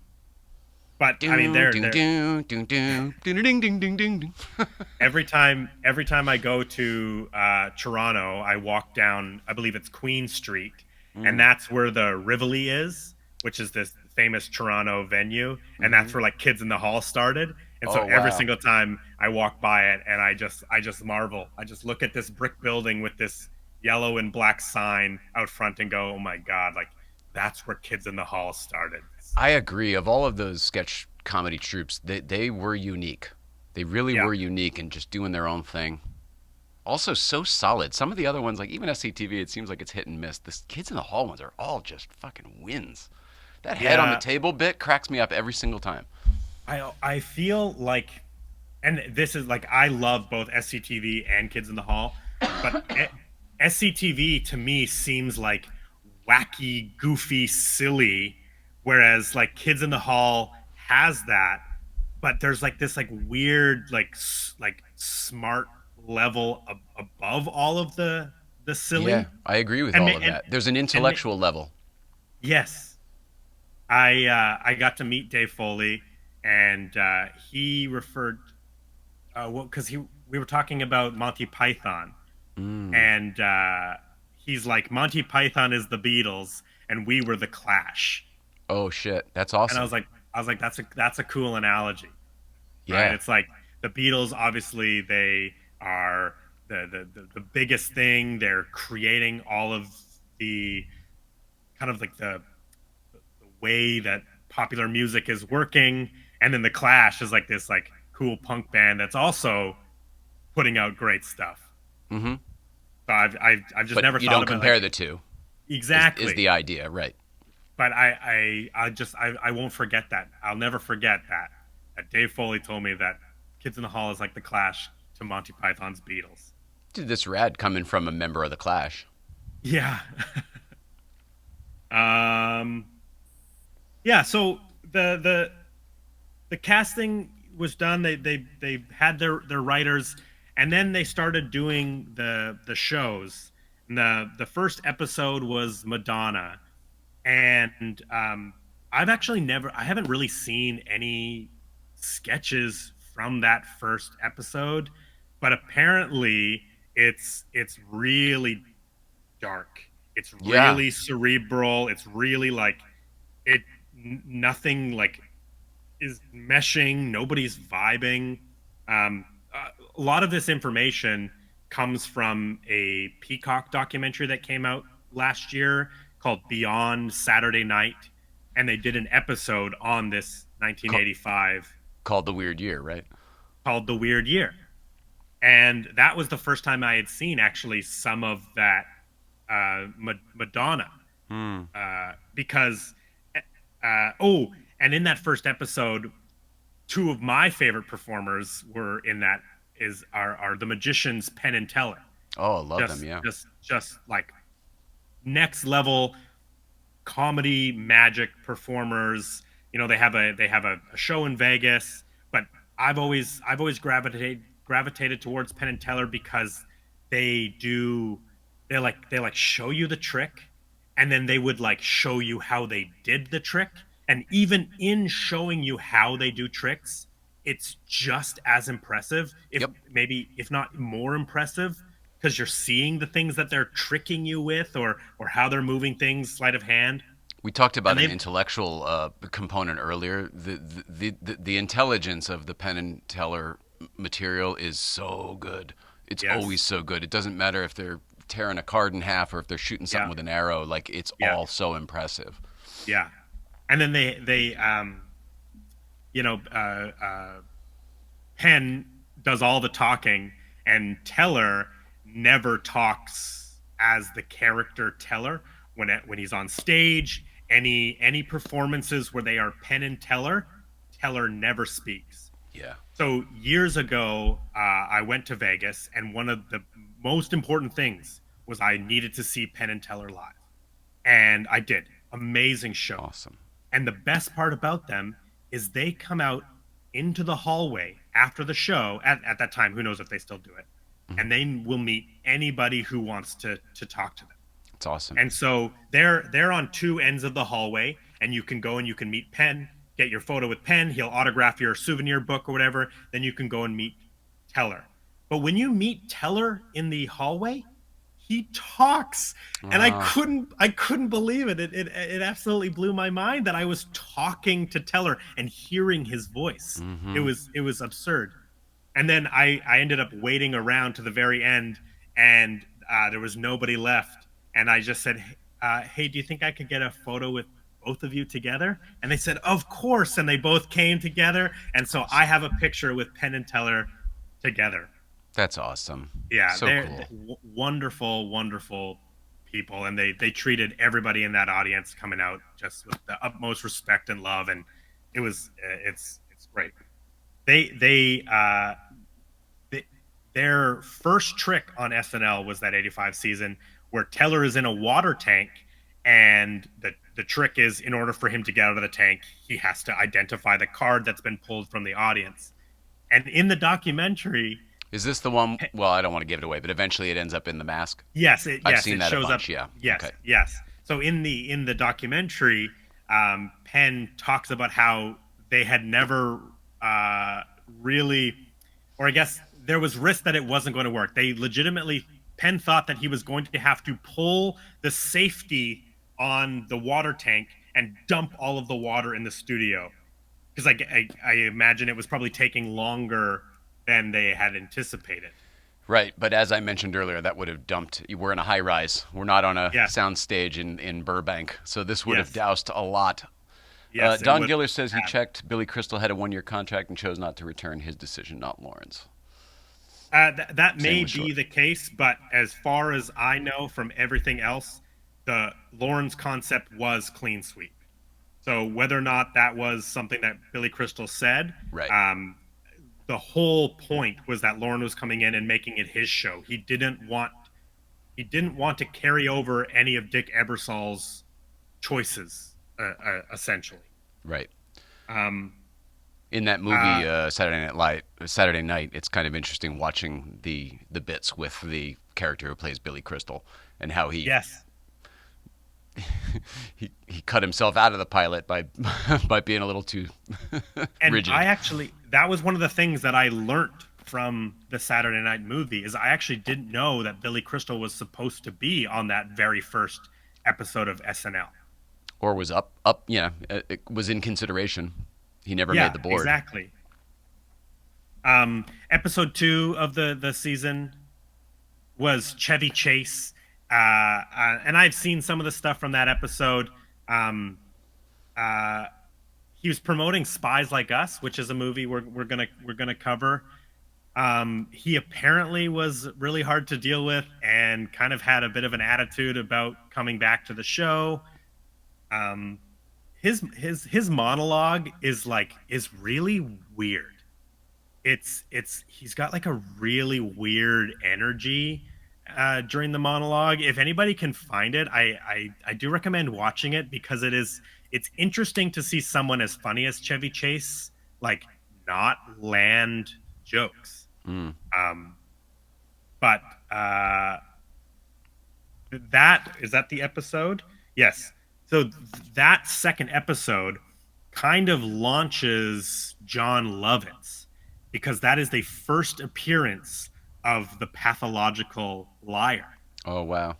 but I mean, Doom, doom, doom, doom, doom, ding, ding, ding, ding, ding, ding. every time I go to Toronto, I walk down. I believe it's Queen Street, and Mm. that's where the Rivoli is, which is this famous Toronto venue, and Hmm. that's where like Kids in the Hall started. And so Oh every wow. single time I walk by it, and I just marvel. I just look at this brick building with this yellow and black sign out front and go, "Oh my God!" Like that's where Kids in the Hall started. I agree. Of all of those sketch comedy troupes, they were unique. They really Yeah, were unique and just doing their own thing. Also, so solid. Some of the other ones, like even SCTV, it seems like it's hit and miss. The Kids in the Hall ones are all just fucking wins. That head on the yeah. table bit cracks me up every single time. I feel like, and this is like I love both SCTV and Kids in the Hall, but SCTV to me seems like wacky, goofy, silly, whereas like Kids in the Hall has that, but there's like this like weird like smart level above all of the Yeah, silly I agree with and all of that. There's an and intellectual level. yes, I got to meet Dave Foley, and he referred well because he we were talking about Monty Python, Mm. and he's like Monty Python is the Beatles and we were the Clash, Oh shit, that's and awesome. I was like that's a cool analogy, right? Yeah. It's like the Beatles obviously they are the biggest thing. They're creating all of the kind of like the way that popular music is working, and then the Clash is like this like cool punk band that's also putting out great stuff. Mm-hmm. So I've just But never you thought don't about like compare the two. Is exactly. the idea right? But I won't forget that. I'll never forget that. That Dave Foley told me that Kids in the Hall is like the Clash to Monty Python's Beatles. Dude, this rad coming from a member of the Clash. Yeah. um. Yeah. So the casting was done. They had their writers, and then they started doing the shows. And the first episode was Madonna, and I haven't really seen any sketches from that first episode, but apparently it's really dark. It's Yeah. really cerebral. It's really like it nothing like is meshing. Nobody's vibing. A lot of this information comes from a Peacock documentary that came out last year called Beyond Saturday Night, and they did an episode on this Ca- 1985 Called the Weird Year, right? called The Weird Year. And that was the first time I had seen actually some of that Madonna, Hmm. because oh, and in that first episode, two of my favorite performers were in that is are the magicians Penn and Teller. Oh, I love them. Yeah. Just like next level comedy magic performers. You know, they have a show in Vegas, but I've always gravitated towards Penn and Teller because they do they like show you the trick, and then they would like show you how they did the trick, and even in showing you how they do tricks, it's just as impressive, if Yep. maybe if not more impressive, because you're seeing the things that they're tricking you with, or how they're moving things sleight of hand. We talked And about an they've intellectual component earlier. The intelligence of the Penn and Teller material is so good. It's always yes, so good. It doesn't matter if they're tearing a card in half or if they're shooting something yeah, with an arrow. Like it's yeah, all so impressive. yeah. And then they you know Penn does all the talking, and Teller never talks as the character Teller when he's on stage. Any performances where they are Penn and Teller, Teller never speaks. Yeah. So years ago, I went to Vegas, and one of the most important things was I needed to see Penn and Teller live, and I did. Amazing show. Awesome. And the best part about them is they come out into the hallway after the show. At that time, who knows if they still do it, Hmm. and they will meet anybody who wants to talk to them. It's awesome. And so they're on two ends of the hallway, and you can go and you can meet Penn, get your photo with Penn. He'll autograph your souvenir book or whatever. Then you can go and meet Teller. But when you meet Teller in the hallway, he talks, and Ah. I couldn't believe it. It absolutely blew my mind that I was talking to Teller and hearing his voice. Mm-hmm. It was absurd. And then I ended up waiting around to the very end, and there was nobody left. And I just said, "Hey, do you think I could get a photo with both of you together?" And they said, "Of course." And they both came together, and so I Awesome. have a picture with Penn and Teller together. That's awesome. Yeah, So cool. wonderful, wonderful people, and they treated everybody in that audience coming out just with the utmost respect and love, and it's great. They they, their first trick on SNL was that '85 season where Teller is in a water tank, And the trick is, in order for him to get out of the tank, he has to identify the card that's been pulled from the audience. And in the documentary, Is this the one? Well, I don't want to give it away, but eventually it ends up in the mask. I've yes, seen it that a shows up. bunch. Yeah. Yes, Okay. yes. So in the documentary, Penn talks about how they had never really, or I guess there was risk that it wasn't going to work. They legitimately, Penn thought that he was going to have to pull the safety on the water tank and dump all of the water in the studio, because I imagine it was probably taking longer than they had anticipated. Right, but as I mentioned earlier, that would have dumped. We're in a high rise. We're not on a Yes, sound stage in Burbank, so this would have yes, doused a lot. yes. It Don would Giller says he have. checked. Billy Crystal had a 1 year contract and chose not to return. His decision, not Lawrence. That Same may with be Short. the case, but as far as I know from everything else, the Lawrence concept was clean sweep. So whether or not that was something that Billy Crystal said, Right. um, the whole point was that Lauren was coming in and making it his show. He didn't want to carry over any of Dick Ebersol's choices, essentially. Right. Um, In that uh, movie Saturday Night, it's kind of interesting watching the bits with the character who plays Billy Crystal and how yes, he cut himself out of the pilot by by being a little too and I rigid. actually that was one of the things that I learned from the Saturday Night movie is I actually didn't know that Billy Crystal was supposed to be on that very first episode of SNL. Or was up. Yeah, it was in consideration. He never made Yeah, the board. exactly. Episode 2 of the season was Chevy Chase, and I've seen some of the stuff from that episode. Um, uh, he was promoting Spies Like Us, which is a movie we're gonna cover. He apparently was really hard to deal with and kind of had a bit of an attitude about coming back to the show. Um, his monologue is really weird. It's he's got like a really weird energy during the monologue. If anybody can find it, I do recommend watching it because it's interesting to see someone as funny as Chevy Chase like not land jokes. Mm. Um, but that is that the episode? Yes. So that second episode kind of launches John Lovitz because that is the first appearance of the pathological liar. Oh wow.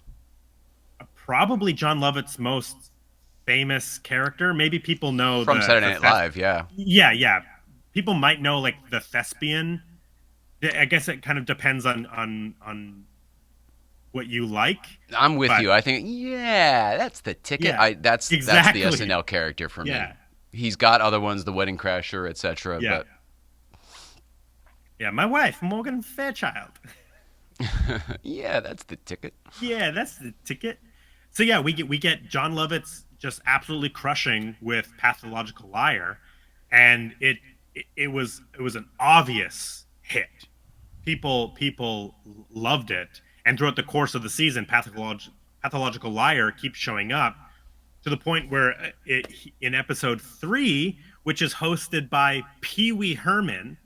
Probably John Lovett's most famous character. Maybe people know From Saturday Night Live, yeah. yeah. People might know like the thespian. I guess it kind of depends on what you like, I'm with but you. I think yeah, that's the ticket. yeah, I that's the exactly. SNL character for me. Yeah, He's got other ones, The Wedding Crasher, etc. yeah, But yeah. My wife, Morgan Fairchild. yeah, that's the ticket. Yeah, that's the ticket. So yeah, we get John Lovitz just absolutely crushing with Pathological Liar, and it was an obvious hit. People loved it, and throughout the course of the season, Pathological Liar keeps showing up to the point where in episode 3, which is hosted by Pee Wee Herman,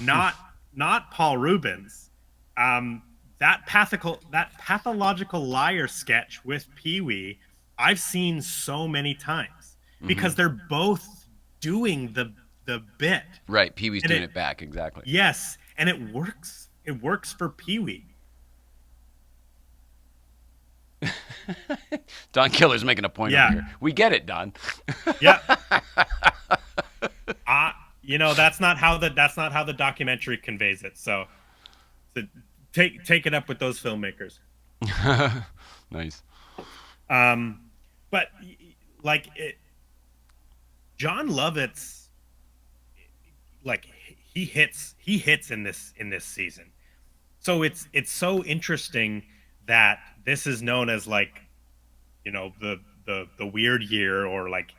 not not Paul Rubens. Um, that pathological liar sketch with Pee Wee, I've seen so many times Hmm. because they're both doing the bit, Right, Pee Wee's and doing it it back exactly. yes, and it works. It works for Pee Wee. Don Killer's making a point over Yeah, here. We get it, Don. yeah. Uh, that's not how the documentary conveys it. So take it up with those filmmakers. Nice. But like it, John Lovitz, like he hits in this season. So it's so interesting that this is known as like the weird year or like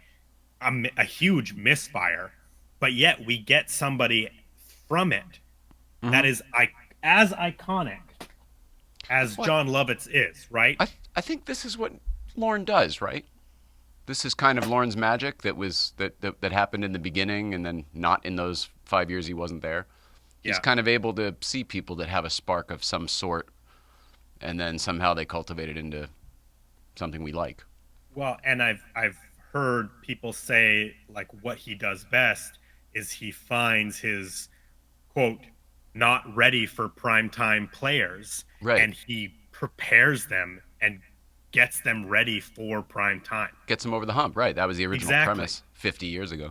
a huge misfire, but yet we get somebody from it that Hmm. is as iconic as What? John Lovitz is, right? I think this is what Lorne does, right? This is kind of Lorne's magic that happened in the beginning and then not in those 5 years he wasn't there. He's Yeah. kind of able to see people that have a spark of some sort, and then somehow they cultivate it into something we like. Well, and I've heard people say like what he does best is he finds his quote not ready for primetime players Right. and he prepares them and gets them ready for prime time. Gets him over the hump. Right. That was the original Exactly. premise 50 years ago.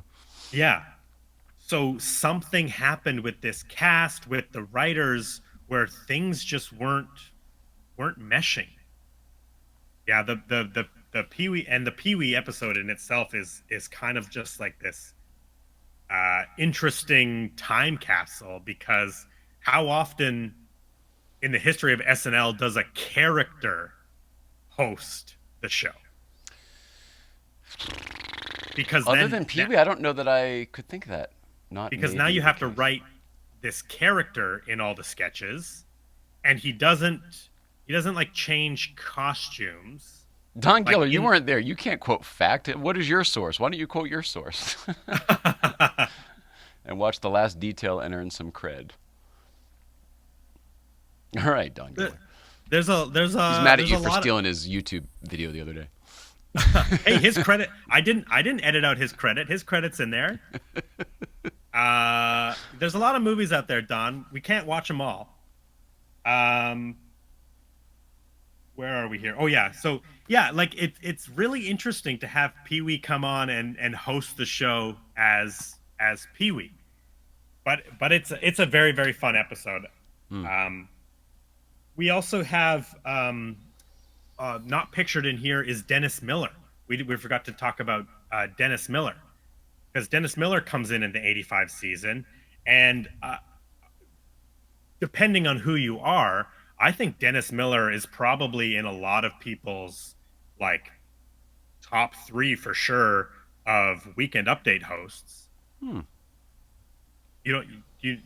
Yeah. So something happened with this cast, with the writers, where things just weren't meshing. Yeah, the Pee Wee and the Pee Wee episode in itself is kind of just like this interesting time capsule because how often in the history of SNL does a character host the show? Because Other then than Pee Wee, I don't know that I could think of that. Not because now maybe you the have to case. write this character in all the sketches and he doesn't like change costumes Don like Giller, you in weren't there. You can't quote fact. What is your source? Why don't you quote your source? And watch the last detail and earn some cred. All right, Don Giller. He's mad at there's you a for lot of stealing his YouTube video the other day. hey, his credit. I didn't edit out his credit. His credit's in there. There's a lot of movies out there, Don. We can't watch them all. Um, where are we here? Oh yeah. So yeah, like it's really interesting to have Pee Wee come on and host the show as Pee Wee. But it's a very very fun episode. Hmm. Um, we also have not pictured in here is Dennis Miller. We forgot to talk about Dennis Miller because Dennis Miller comes in the '85 season, and depending on who you are, I think Dennis Miller is probably in a lot of people's like top three for sure of Weekend Update hosts. Hmm. You don't you.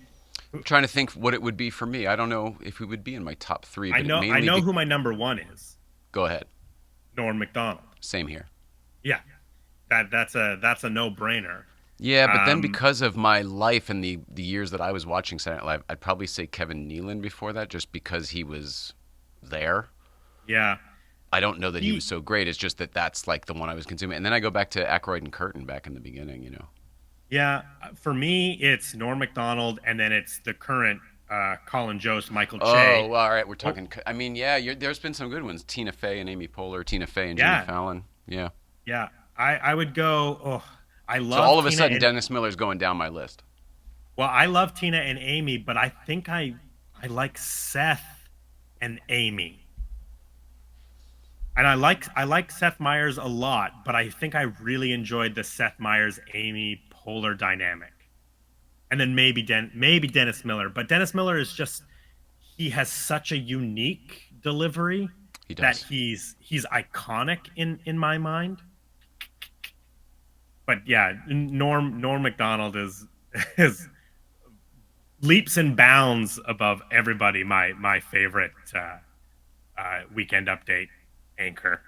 I'm trying to think what it would be for me. I don't know if it would be in my top three, but it I mainly know be. who my number one is. Go ahead. Norm Macdonald. Same here. Yeah, that's a no brainer. Yeah, but then Um, because of my life and the years that I was watching Saturday Night Live, I'd probably say Kevin Nealon before that, just because he was there. yeah, I don't know that he was he so great. It's just that that's like the one I was consuming. And then I go back to Aykroyd and Curtin back in the beginning, you know. yeah. For me, it's Norm Macdonald, and then it's the current Colin Jost, Michael Che. Oh, all right. We're Oh, talking. I mean, yeah, there's been some good ones. Tina Fey and Amy Poehler, Tina Fey and Jimmy yeah, Fallon. Yeah. yeah. I would go. Oh, I So all love of a Tina sudden, and Dennis Miller's going down my list. well, I love Tina and Amy, but I think I like Seth and Amy. And I like Seth Meyers a lot, but I think I really enjoyed the Seth Meyers Amy Poehler dynamic. And then maybe Dennis Miller, but Dennis Miller is just he has such a unique delivery He that does. he's iconic in my mind. But yeah, Norm Macdonald is leaps and bounds above everybody. My favorite Weekend Update anchor.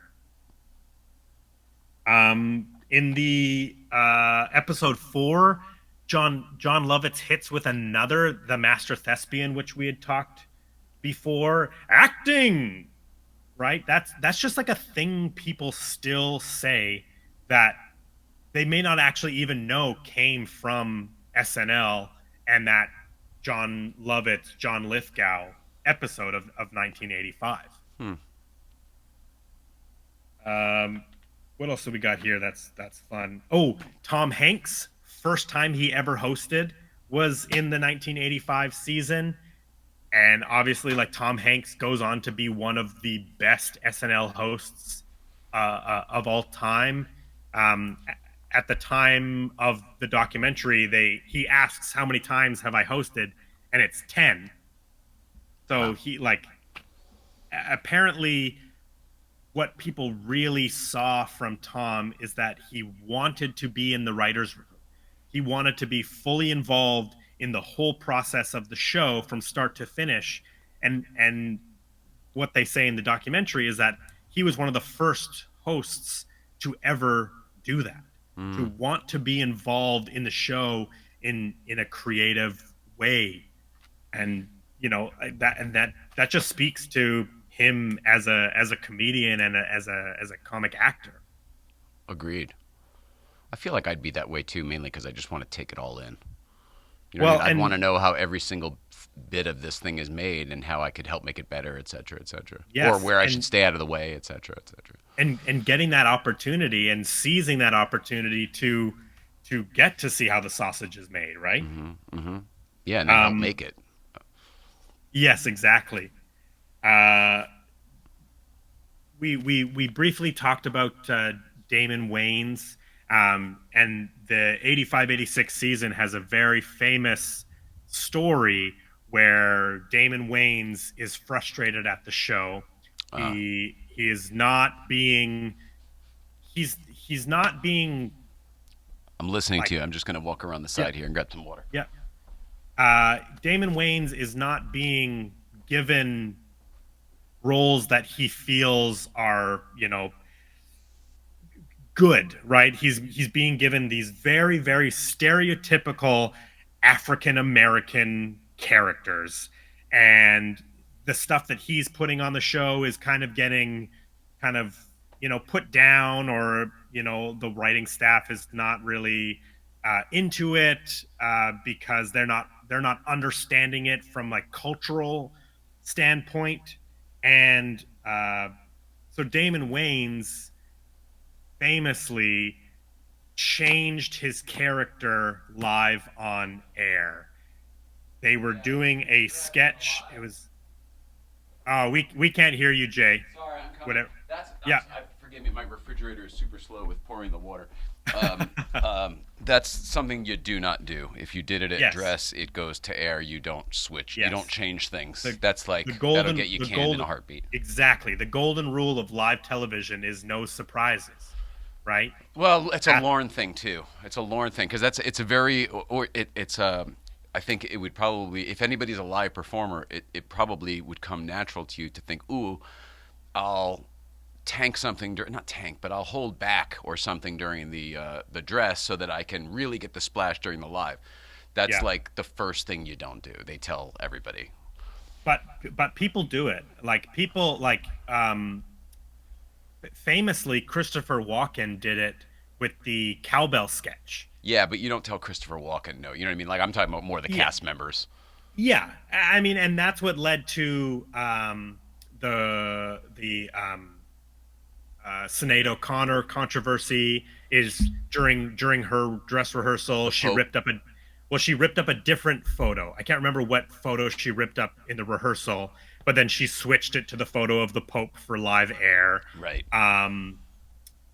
In the episode 4, John Lovitz hits with another the Master Thespian, which we had talked before. Acting, right? That's just like a thing people still say that they may not actually even know came from SNL and that John Lovitz, John Lithgow episode of 1985. Hmm. Um, what else do we got here? That's fun. Oh, Tom Hanks, first time he ever hosted was in the 1985 season, and obviously, like Tom Hanks goes on to be one of the best SNL hosts of all time. Um, at the time of the documentary, he asks how many times have I hosted, and it's 10. So Wow. he like apparently what people really saw from Tom is that he wanted to be in the writers' room. He wanted to be fully involved in the whole process of the show from start to finish. And what they say in the documentary is that he was one of the first hosts to ever do that, to Mm, want to be involved in the show in a creative way. And that just speaks to him as a comedian and as a comic actor. agreed. I feel like I'd be that way too, mainly because I just want to take it all in. You know what I mean? Well, I'd want and to know how every single bit of this thing is made and how I could help make it better, et cetera, et cetera. Or yes, where I should stay out of the way, et cetera, et cetera. and getting that opportunity and seizing that opportunity to get to see how the sausage is made, right? Yeah, and then help Um, make it. yes, exactly. Uh, we briefly talked about Damon Wayans, and the 85-86 season has a very famous story where Damon Wayans is frustrated at the show. Uh, He is not being he's not being I'm listening like to you. I'm just going to walk around the yeah side here and grab some water. yeah. Damon Wayans is not being given roles that he feels are good, right? He's being given these very, very stereotypical African American characters, and the stuff that he's putting on the show is kind of getting kind of put down, or the writing staff is not really into it because they're not understanding it from like cultural standpoint. And so Damon Wayans famously changed his character live on air. They were doing a sketch. It was oh, we can't hear you, Jay. Sorry, I'm coming. Whatever. I'm, Yeah. forgive me. My refrigerator is super slow with pouring the water. Um, that's something you do not do. If you did it at Yes. dress, it goes to air. You don't switch. You don't Yes. change things. The That's the like that'll golden get you the canned in golden a heartbeat. exactly. The golden rule of live television is no surprises, right? Well, it's a At, Lauren thing too. It's a Lauren thing because it's a very or it's a. I think it would probably, if anybody's a live performer, it probably would come natural to you to think, ooh, I'll tank something, not tank, but I'll hold back or something during the dress so that I can really get the splash during the live. That's yeah. like the first thing you don't do. They tell everybody. but but people do it. Like people like famously Christopher Walken did it with the cowbell sketch. Yeah, but you don't tell Christopher Walken no. You know what I mean? Like I'm talking about more the Yeah. cast members. Yeah. I mean, and that's what led to the Sinead O'Connor controversy. Is during her dress rehearsal, The Pope, she ripped up a different photo. I can't remember what photo she ripped up in the rehearsal, but then she switched it to the photo of the Pope for live air. right? Um,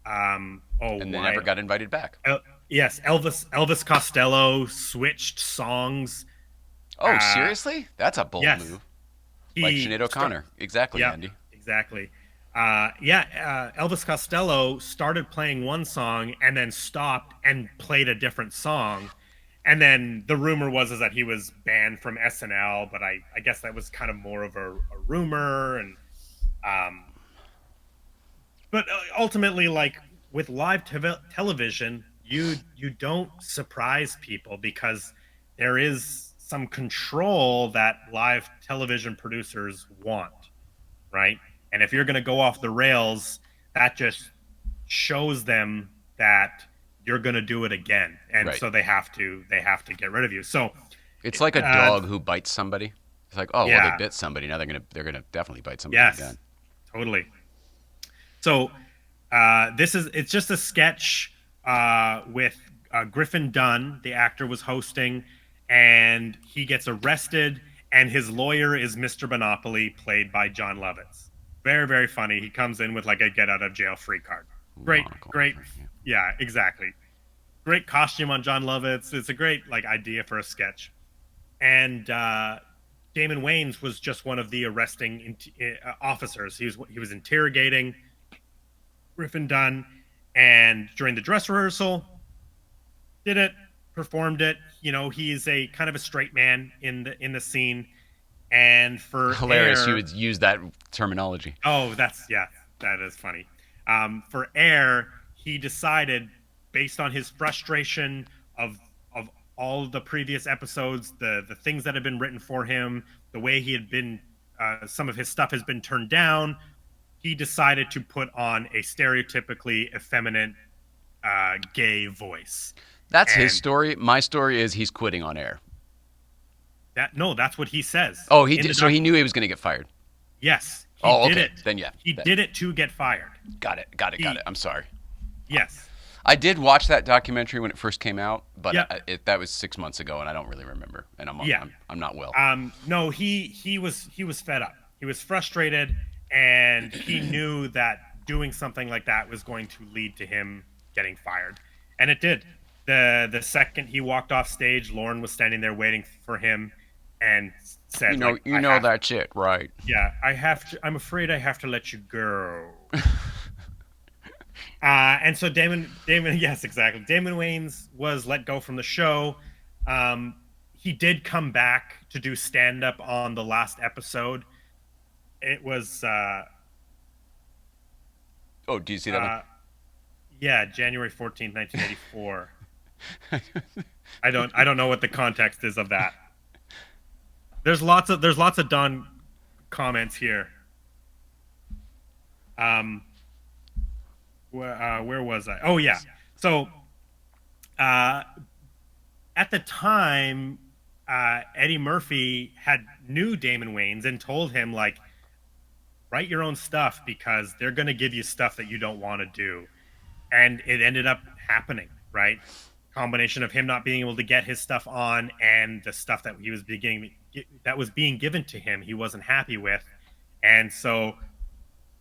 oh, And they never got invited back. El- yes, Elvis Costello switched songs. Oh, Uh, seriously? That's a bold yes, move. Like he Sinead start. O'Connor. Exactly, Yeah, Andy. exactly. Elvis Costello started playing one song and then stopped and played a different song. And then the rumor was that he was banned from SNL, but I guess that was kind of more of a rumor. And um, but ultimately, like with live television, you don't surprise people because there is some control that live television producers want, right? And if you're going to go off the rails, that just shows them that you're going to do it again, and Right. so they have to get rid of you. So, It's like a uh, dog who bites somebody. It's like, oh well, they yeah, bit somebody. Now they're gonna definitely bite somebody yes, again. totally. So, it's just a sketch with Griffin Dunn, the actor, was hosting, and he gets arrested, and his lawyer is Mr. Monopoly, played by John Lovitz. Very, very funny. He comes in with like a get out of jail free card. Great, Monocle. great. Yeah, exactly. Great costume on John Lovitz. It's a great like idea for a sketch. And Damon Wayans was just one of the arresting officers. He was interrogating Griffin Dunn, and during the dress rehearsal, did it, performed it. He's a kind of a straight man in the scene, and for Hilarious. You air, would use that terminology. oh, that's yeah, that is funny. For air, he decided, based on his frustration of all the previous episodes, the things that had been written for him, the way he had been, some of his stuff has been turned down. He decided to put on a stereotypically effeminate gay voice, That's his and story. My story is he's quitting on air. that no, that's what he says Oh, he in the did. So he doc. knew he was going to get fired. Yes, he Oh, did okay. it. Then yeah. He did it to get fired. Got it. Got it. Got it. He I'm sorry. yes, I did watch that documentary when it first came out, but yeah, that was 6 months ago, and I don't really remember. And yeah. I'm not well. No, he was fed up. He was frustrated, and he knew that doing something like that was going to lead to him getting fired, and it did. The second he walked off stage, Lauren was standing there waiting for him, and said, like, You know that's it, right? yeah, I have to. I'm afraid I have to let you go." And so Damon, yes, exactly. Damon Wayans was let go from the show. He did come back to do stand up on the last episode. It was, Oh, do you see that one? yeah, January 14th, 1984. I don't know what the context is of that. There's lots of Don comments here. Um, where was I? Oh yeah. So uh, at the time, Eddie Murphy had knew Damon Wayans and told him, like, write your own stuff because they're going to give you stuff that you don't want to do, and it ended up happening. Right, combination of him not being able to get his stuff on and the stuff that that was being given to him, he wasn't happy with, and so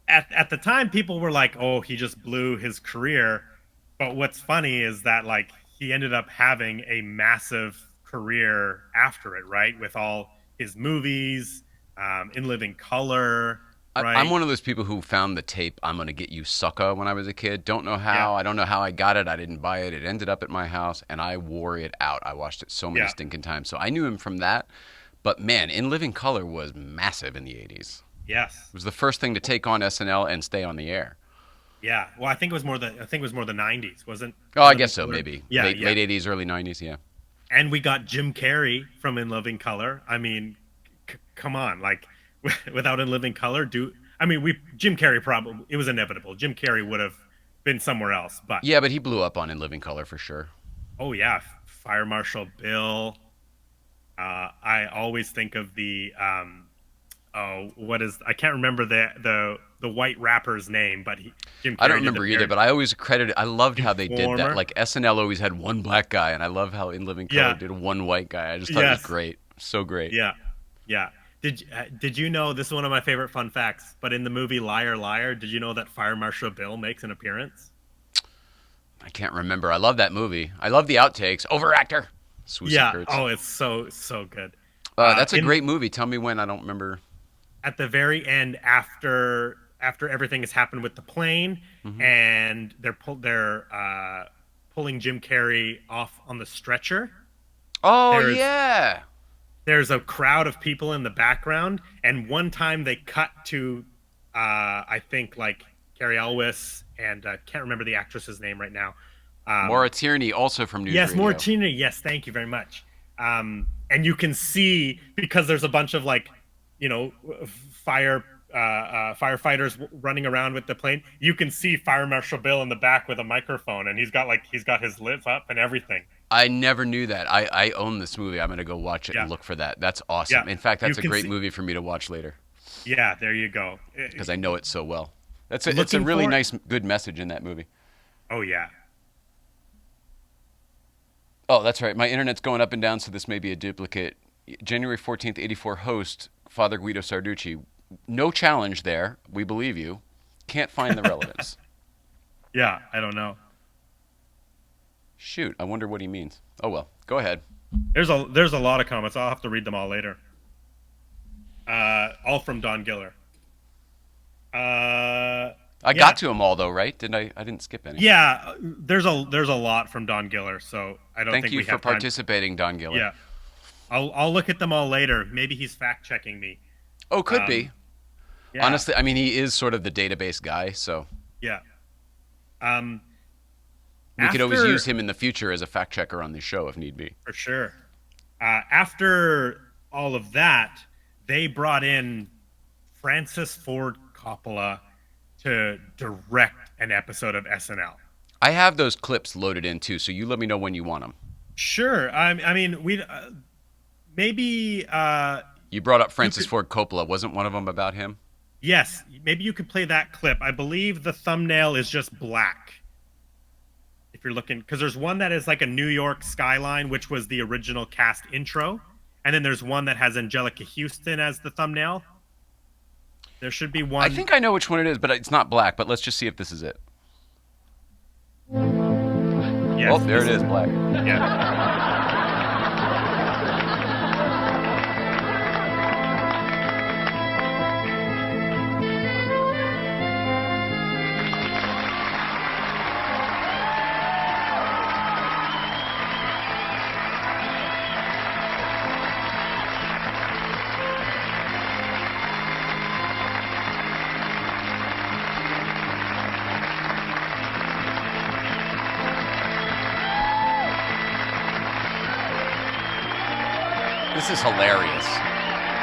at the time people were like, oh, he just blew his career. But what's funny is that, like, he ended up having a massive career after it, right, with all his movies, In Living Color, I'm right. one of those people who found the tape "I'm Gonna Get You, Sucker" when I was a kid. Don't know Yeah, how. I don't know how I got it. I didn't buy it. It ended up at my house, and I wore it out. I watched it so many yeah, stinking times. So I knew him from that. But man, In Living Color was massive in the '80s. yes, It was the first thing to take on SNL and stay on the air. yeah. Well, I think it was more the 90s, wasn't Oh, In I Living guess so. Color? Maybe Yeah, late yeah. '80s, early '90s. Yeah. And we got Jim Carrey from In Living Color. I mean, come on, like, without In Living Color, I mean, we Jim Carrey, probably, it was inevitable. Jim Carrey would have been somewhere else, but Yeah, but he blew up on In Living Color for sure. oh yeah, Fire Marshal Bill. I always think of the oh, what is, I can't remember the white rapper's name, but Jim I don't Carrey did the remember either, but I always credited. I loved how they did that. Informer. Like SNL always had one black guy, and I love how In Living Color Yeah. did one white guy. I just thought it was Yes. great, so great. Yeah. Yeah. Did you know, this is one of my favorite fun facts? But in the movie Liar Liar, did you know that Fire Marshal Bill makes an appearance? I can't remember. I love that movie. I love the outtakes. Overactor. Swoosie Yeah. Kurtz. Oh, it's so good. That's a In great movie. Tell me when. I don't remember. At the very end, after everything has happened with the plane, Hmm. and they're pulling Jim Carrey off on the stretcher. Oh There's yeah. there's a crowd of people in the background, and one time they cut to I think, like, Carrie Elwes, and can't remember the actress's name right now. Maura um Tierney, also from News yes, Radio. Mortina, yes, thank you very much. And you can see, because there's a bunch of, like, fire firefighters running around with the plane, you can see Fire Marshal Bill in the back with a microphone, and he's got his lips up and everything. I never knew that. I own this movie. I'm gonna go watch it Yeah, and look for that. That's yeah, awesome. In fact, you that's a can great see. movie for me to watch later Yeah, there you go. because I know it so well. It's a Looking really for. nice, good message in that movie. Oh yeah. Oh, that's right. My internet's going up and down, so this may be a duplicate. January 14th, '84 host, Father Guido Sarducci. No challenge there. We believe you. Can't find the relevance. Yeah, I don't know. Shoot, I wonder what he means. Oh well, go ahead. There's a lot of comments. I'll have to read them all later. All from Don Giller. I Yeah, got to them all though, right? Didn't I? I didn't skip any. yeah. There's a lot from Don Giller, so I don't Thank think you we for have time. participating, Don Giller. Yeah, I'll look at them all later. Maybe he's fact checking me. Oh, could Um, be. yeah, Honestly, I mean, he is sort of the database guy, so yeah. Um, We could always use after him in the future as a fact checker on this show if need be. for sure. After all of that, they brought in Francis Ford Coppola to direct an episode of SNL. I have those clips loaded in too, so you let me know when you want them. Sure. I mean, we maybe You brought up you Francis could. Ford Coppola. Wasn't one of them about him? Yes, maybe you could play that clip. I believe the thumbnail is just black. If you're looking, because there's one that is like a New York skyline, which was the original cast intro, and then there's one that has Angelica Houston as the thumbnail. There should be I one. think I know which one it is, but it's not black. But let's just see if this is it. Oh, Yes, there it is, black. yeah. This is hilarious.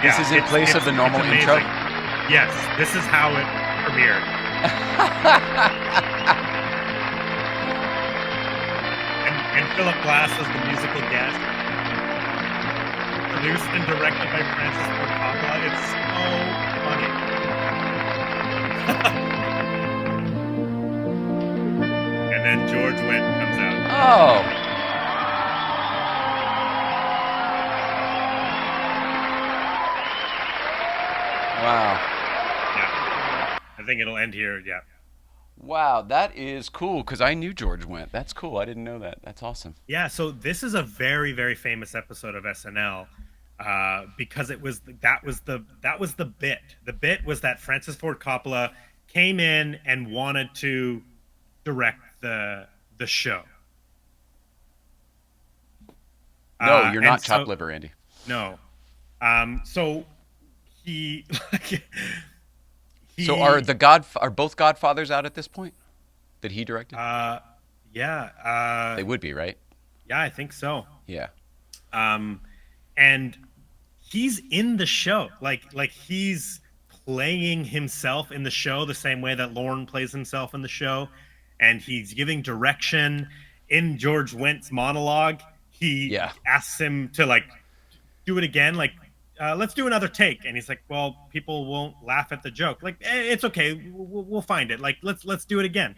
This Yeah, is in place of the normal it's intro. amazing. Yes, this is how it premiered. And Philip Glass was the musical guest. Produced and directed by Francis Ford Coppola. It's so funny. And then George Wendt comes out. Oh, wow. Yeah. I think it'll end here. Yeah. Wow, that is cool because I knew George Wendt. That's cool. I didn't know that. That's awesome. Yeah, so this is a very, very famous episode of SNL because that was the bit. The bit was that Francis Ford Coppola came in and wanted to direct the show. No, you're And not so chopped liver, Andy. no, so he So he are both Godfathers out at this point that he directed? yeah They would be, right? yeah, I think so. Yeah. um and he's in the show, like he's playing himself in the show the same way that Lorne plays himself in the show, and he's giving direction. In George Wendt's monologue, he Yeah. asks him to like do it again, like let's do another take, and he's like, well, people won't laugh at the joke, like it's okay, we'll find it, like let's do it again.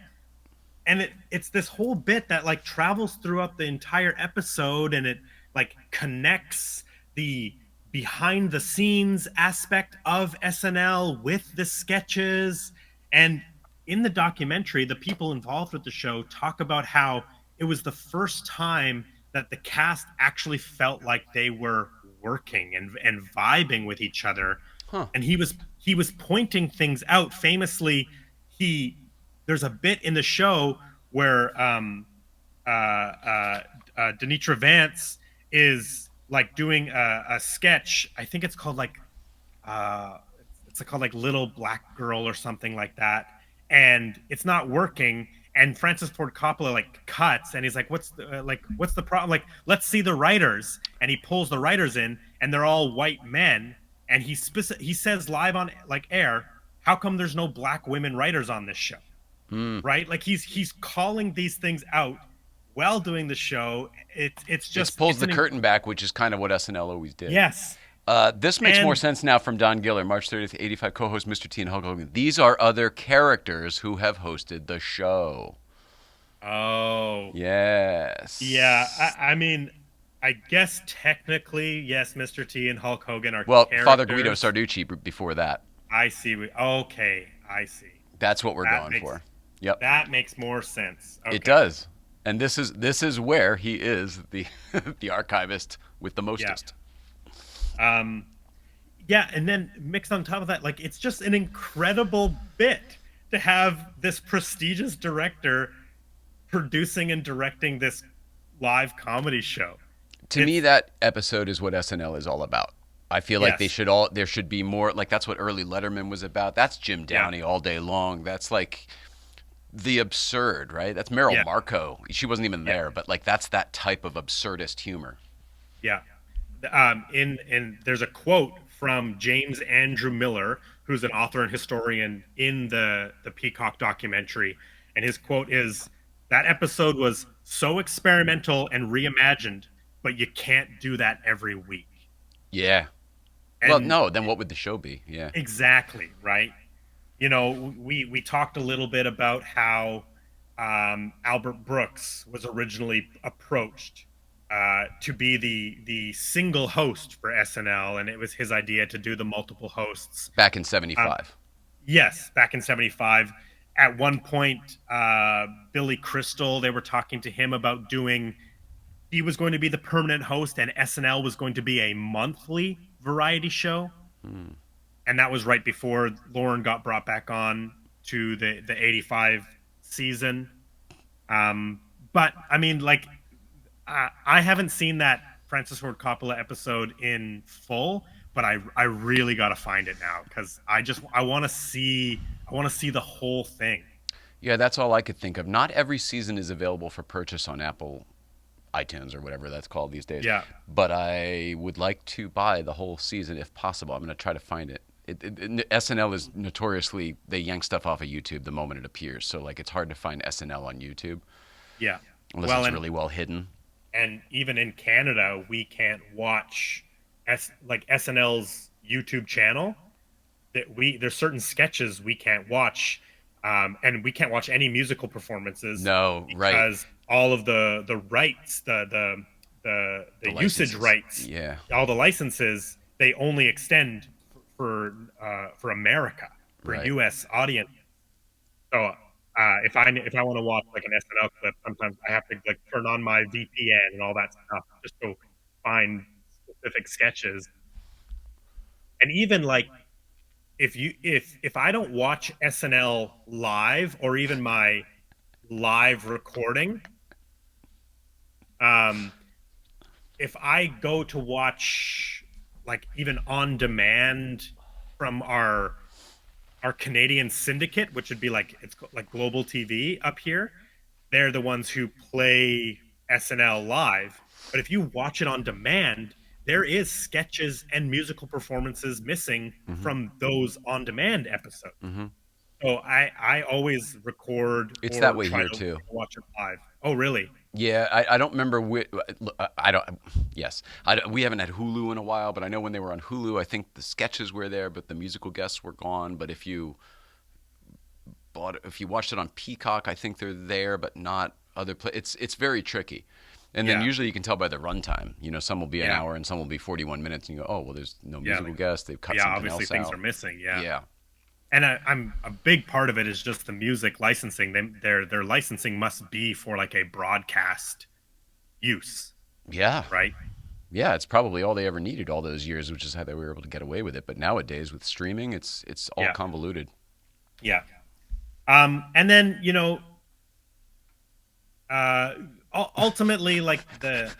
And it's this whole bit that like travels throughout the entire episode, and it like connects the behind the scenes aspect of SNL with the sketches. And in the documentary, the people involved with the show talk about how it was the first time that the cast actually felt like they were working and vibing with each other. Huh. And he was pointing things out. Famously, he there's a bit in the show where Denitra Vance is like doing a sketch. I think it's called like uh, it's called like Little Black Girl or something like that, and it's not working. And Francis Ford Coppola like cuts, and he's like, what's the problem? Like, let's see the writers." And he pulls the writers in, and they're all white men. And he says live on like air, "How come there's no black women writers on this show?" Right? Like he's calling these things out while doing the show. It's This just pulls it's the curtain back, which is kind of what SNL always did. yes. This makes more And sense now from Don Giller, March 30th, 85, co-host Mr. T and Hulk Hogan. These are other characters who have hosted the show. oh Yes. yeah, I mean, I guess technically yes, Mr. T and Hulk Hogan are Well, characters. Father Guido Sarducci before that. I see. Okay, I see. That's what we're That going makes for. Yep. that makes more sense. Okay. It does. And this is where he is the the archivist with the mostest. Um, yeah, and then mixed on top of that, like it's just an incredible bit to have this prestigious director producing and directing this live comedy show. To me, It's that episode is what SNL is all about. I feel like yes, there should be more, like that's what early Letterman was about. That's Jim yeah, Downey all day long. That's like the absurd, right? That's Meryl Yeah, Marco. She wasn't even yeah, there, but like that's that type of absurdist humor. yeah. In there's a quote from James Andrew Miller, who's an author and historian in the Peacock documentary, and his quote is, "That episode was so experimental and reimagined, but you can't do that every week." Yeah. Well, And no, then what would the show be? Yeah. exactly, right? We talked a little bit about how Albert Brooks was originally approached to be the single host for SNL, and it was his idea to do the multiple hosts. Back in Um, 75. yes, back in '75. At one point, Billy Crystal, they were talking to him about doing. He was going to be the permanent host, and SNL was going to be a monthly variety show, Hmm. and that was right before Lauren got brought back on to the '85 season. Um, but I mean, like, I haven't seen that Francis Ford Coppola episode in full, but I really got to find it now because I want to see the whole thing. Yeah, that's all I could think of. Not every season is available for purchase on Apple iTunes or whatever that's called these days. Yeah, But I would like to buy the whole season if possible. I'm going to try to find it. SNL is notoriously, they yank stuff off of YouTube the moment it appears. So like it's hard to find SNL on YouTube yeah. unless Well, it's really well hidden. and even in Canada, we can't watch SNL's YouTube channel. That there's certain sketches we can't watch, and we can't watch any musical performances No, right. because all of the rights, the The usage licenses. rights, Yeah, all the licenses, they only extend for America, for right. U.S. audience. So if I want to watch like an SNL clip, sometimes I have to like turn on my VPN and all that stuff just to find specific sketches. And even like if I don't watch SNL live or even my live recording, um, if I go to watch like even on demand from our Canadian syndicate, which would be like like Global TV up here, they're the ones who play SNL live. But if you watch it on demand, there is sketches and musical performances missing Hmm. from those on demand episodes. Hmm. So I always record It's that or way try here to too. watch it live. Oh, really? Yeah, I don't remember. I don't. Yes, we haven't had Hulu in a while, but I know when they were on Hulu, I think the sketches were there, but the musical guests were gone. But if you watched it on Peacock, I think they're there, but not other It's very tricky. And then Yeah, usually you can tell by the runtime. Some will be an yeah, hour and some will be 41 minutes, and you go, oh well, there's no yeah. musical guest. They've cut Yeah, something obviously else things are out. missing. Yeah. Yeah, And I'm a big part of it is just the music licensing. Their licensing must be for like a broadcast use, yeah, right? yeah. It's probably all they ever needed all those years, which is how they were able to get away with it. But nowadays with streaming, it's all Yeah, convoluted. yeah. And then uh, ultimately, like the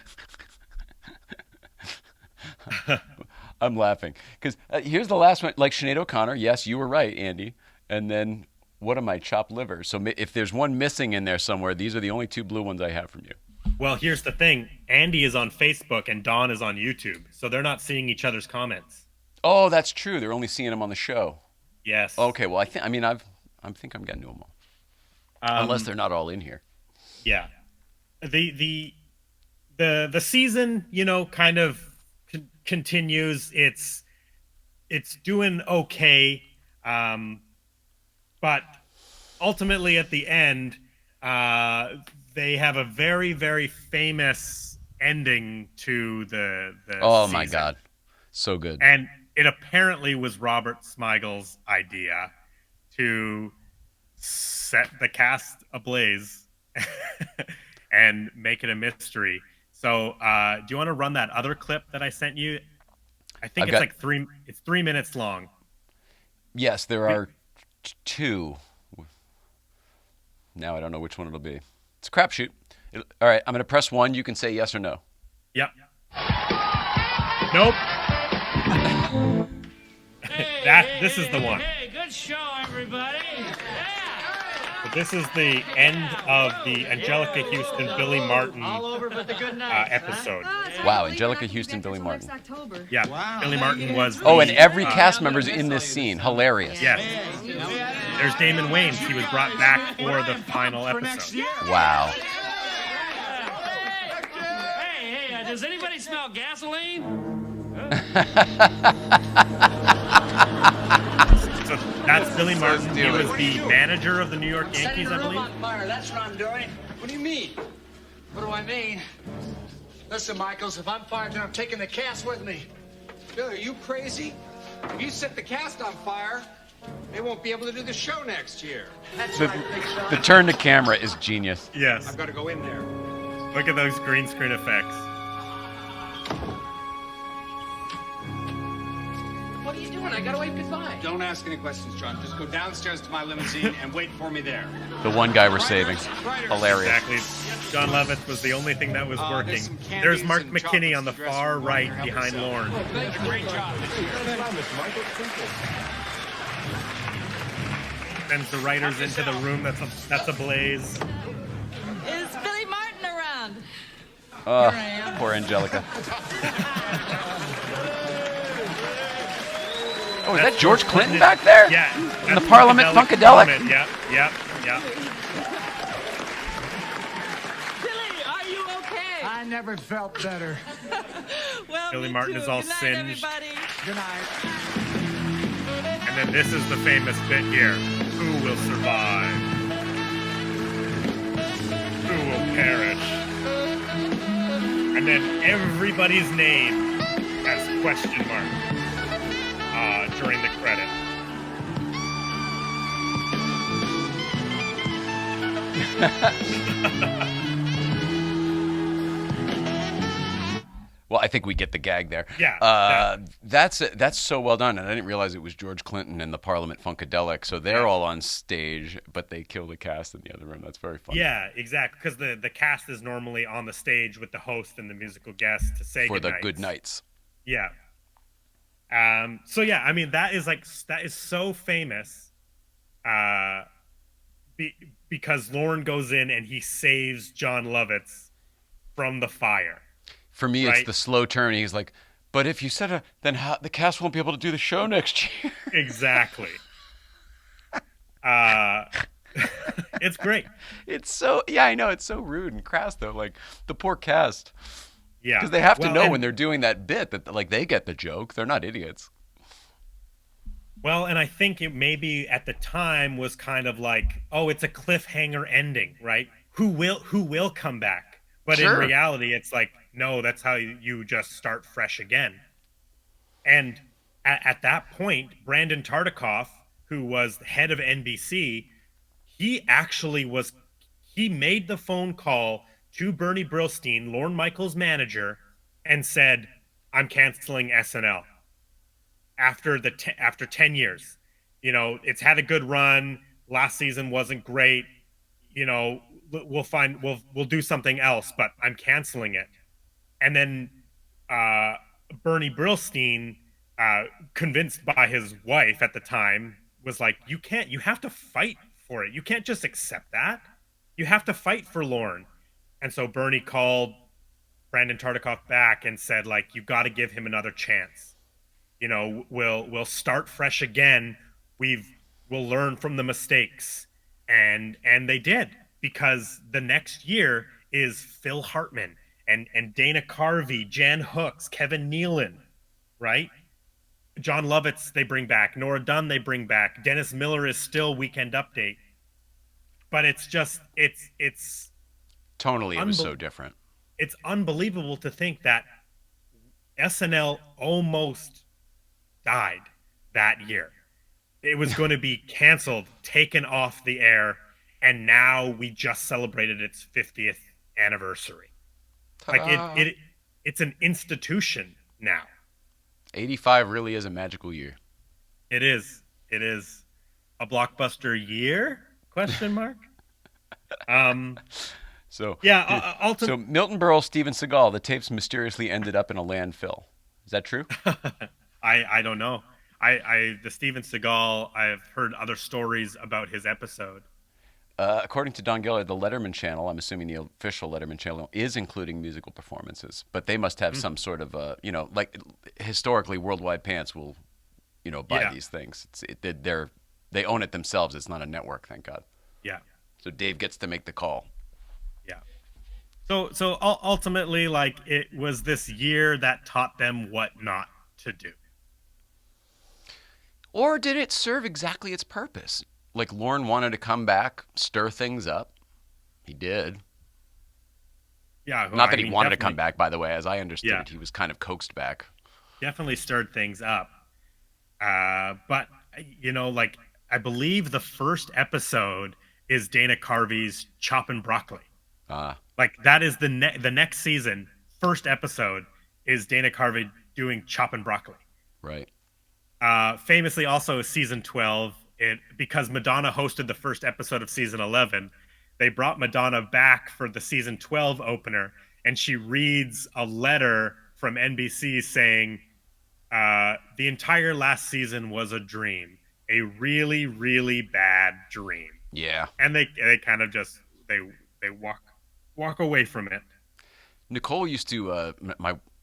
I'm laughing because here's the last one. Like Sinead O'Connor, yes, you were right, Andy. And then what am I? Chopped liver. So if there's one missing in there somewhere, these are the only two blue ones I have from you. well, here's the thing: Andy is on Facebook and Dawn is on YouTube, so they're not seeing each other's comments. Oh, that's true. They're only seeing them on the show. Yes. Okay, well, I think I'm getting to them all, unless Um. they're not all in here. Yeah. The the the season, kind of continues. It's doing okay, um, but ultimately at the end, they have a very very famous ending to the Oh my season, God, so good. and it apparently was Robert Smigel's idea to set the cast ablaze and make it a mystery. So, do you want to run that other clip that I sent you? I think I've it's got like three. It's 3 minutes long. Yes, there We- are two. Now I don't know which one it'll be. It's a crapshoot. All right, I'm gonna press one. You can say yes or no. Yep. Nope. Hey, That hey, this is the hey, one. Hey, good show, everybody. Yeah. this is the end of the Angelica Houston Billy Martin All over but the good nights, huh? episode. Oh, it's hard Wow, to believe Angelica we're not gonna Houston, get Billy till next Martin. October. Yeah, Wow. Billy Martin was Oh, and the every Yeah, cast I'm gonna member's miss in all this you scene. this summer. Hilarious. yes. Hey, There's Damon Wayans. He was brought back for the final for next episode. year. Wow. Hey, does anybody smell gasoline? So that's Billy Martin. He stupid. was the manager of the New York Yankees, I believe. on fire, that's what I'm doing. What do you mean? What do I mean? Listen, Michaels, if I'm fired, then I'm taking the cast with me. Billy, are you crazy? If you set the cast on fire, they won't be able to do the show next year. That's The, right, Big Sean. the turn to camera is genius. Yes. I've got to go in there. Look at those green screen effects. What are you doing? I gotta wave goodbye. Don't ask any questions, John. Just go downstairs to my limousine and wait for me there. The one guy we're saving. Hilarious. Exactly. John Lovitz was the only thing that was there's working. some candies There's Mark and McKinney on the chocolates to dress far you up. right Help behind yourself. Lorne. Great job. Sends the writers into the room that's ablaze. Is Billy Martin around? Poor Angelica. Oh, is that George Clinton back there? Yeah. In the that's Parliament Funkadelic? Parliament. Yep. Billy, are you okay? I never felt better. Well, Billy me Martin too. is all Good night, singed. everybody. Good night. And then this is the famous bit here. Who will survive? Who will perish? And then everybody's name has question mark during the credit. Well, I think we get the gag there. Yeah, That's so well done, and I didn't realize it was George Clinton and the Parliament Funkadelic. So they're all on stage, but they kill the cast in the other room. That's very funny. Yeah, exactly. Because the cast is normally on the stage with the host and the musical guest to say For the goodnights. good nights. Yeah. So yeah, I mean that is so famous, because Lorne goes in and he saves John Lovitz from the fire. For me, Right. it's the slow turn. He's like, but if you said then how, the cast won't be able to do the show next year. Exactly. It's great. It's so, yeah, I know. It's so rude and crass, though. Like, the poor cast. Yeah, Because they have to Well, know and- when they're doing that bit that, like, they get the joke. They're not idiots. Well, and I think it maybe at the time was kind of like, oh, it's a cliffhanger ending, right? Who will come back? But in Sure. reality, it's like, no, that's how you just start fresh again. And at that point, Brandon Tartikoff, who was the head of NBC, he made the phone call to Bernie Brillstein, Lorne Michaels' manager, and said, I'm canceling SNL after 10 years. You know, it's had a good run. Last season wasn't great. You know, we'll do something else, but I'm canceling it. And then Bernie Brillstein, convinced by his wife at the time, was like, you have to fight for it. You can't just accept that. You have to fight for Lorne. And so Bernie called Brandon Tartikoff back and said, like, you've got to give him another chance. You know, we'll start fresh again. We'll learn from the mistakes. And they did, because the next year is Phil Hartman and Dana Carvey, Jan Hooks, Kevin Nealon, right? John Lovitz they bring back, Nora Dunn they bring back, Dennis Miller is still Weekend Update. But it's just it's Tonally, it was so different. it's unbelievable to think that SNL almost died that year. It was going to be canceled, taken off the air, and now we just celebrated its 50th anniversary. Like it's an institution now. 85 really is a magical year. It is a blockbuster year? Question mark. So Yeah. So Milton Berle, Steven Seagal, the tapes mysteriously ended up in a landfill. Is that true? I don't know. The Steven Seagal, I've heard other stories about his episode. According to Don Gillard, the Letterman channel, I'm assuming the official Letterman channel, is including musical performances, but they must have some sort of like historically, Worldwide Pants will, buy Yeah. these things. They own it themselves. It's not a network, thank God. Yeah. So Dave gets to make the call. Yeah. So ultimately, like, it was this year that taught them what not to do. Or did it serve exactly its purpose? Like Lorne wanted to come back, stir things up. He did. Yeah. Not that I he mean, wanted to come definitely- back, by the way. As I understood Yeah. it, he was kind of coaxed back. Definitely stirred things up. But like, I believe the first episode is Dana Carvey's Choppin' Broccoli. Like, that is the next season. First episode is Dana Carvey doing Choppin' Broccoli. Right. Famously, also season 12, because Madonna hosted the first episode of season 11, they brought Madonna back for the season 12 opener, and she reads a letter from NBC saying, the entire last season was a dream, a really, really bad dream. Yeah. And they kind of just they walk away from it. Nicole used to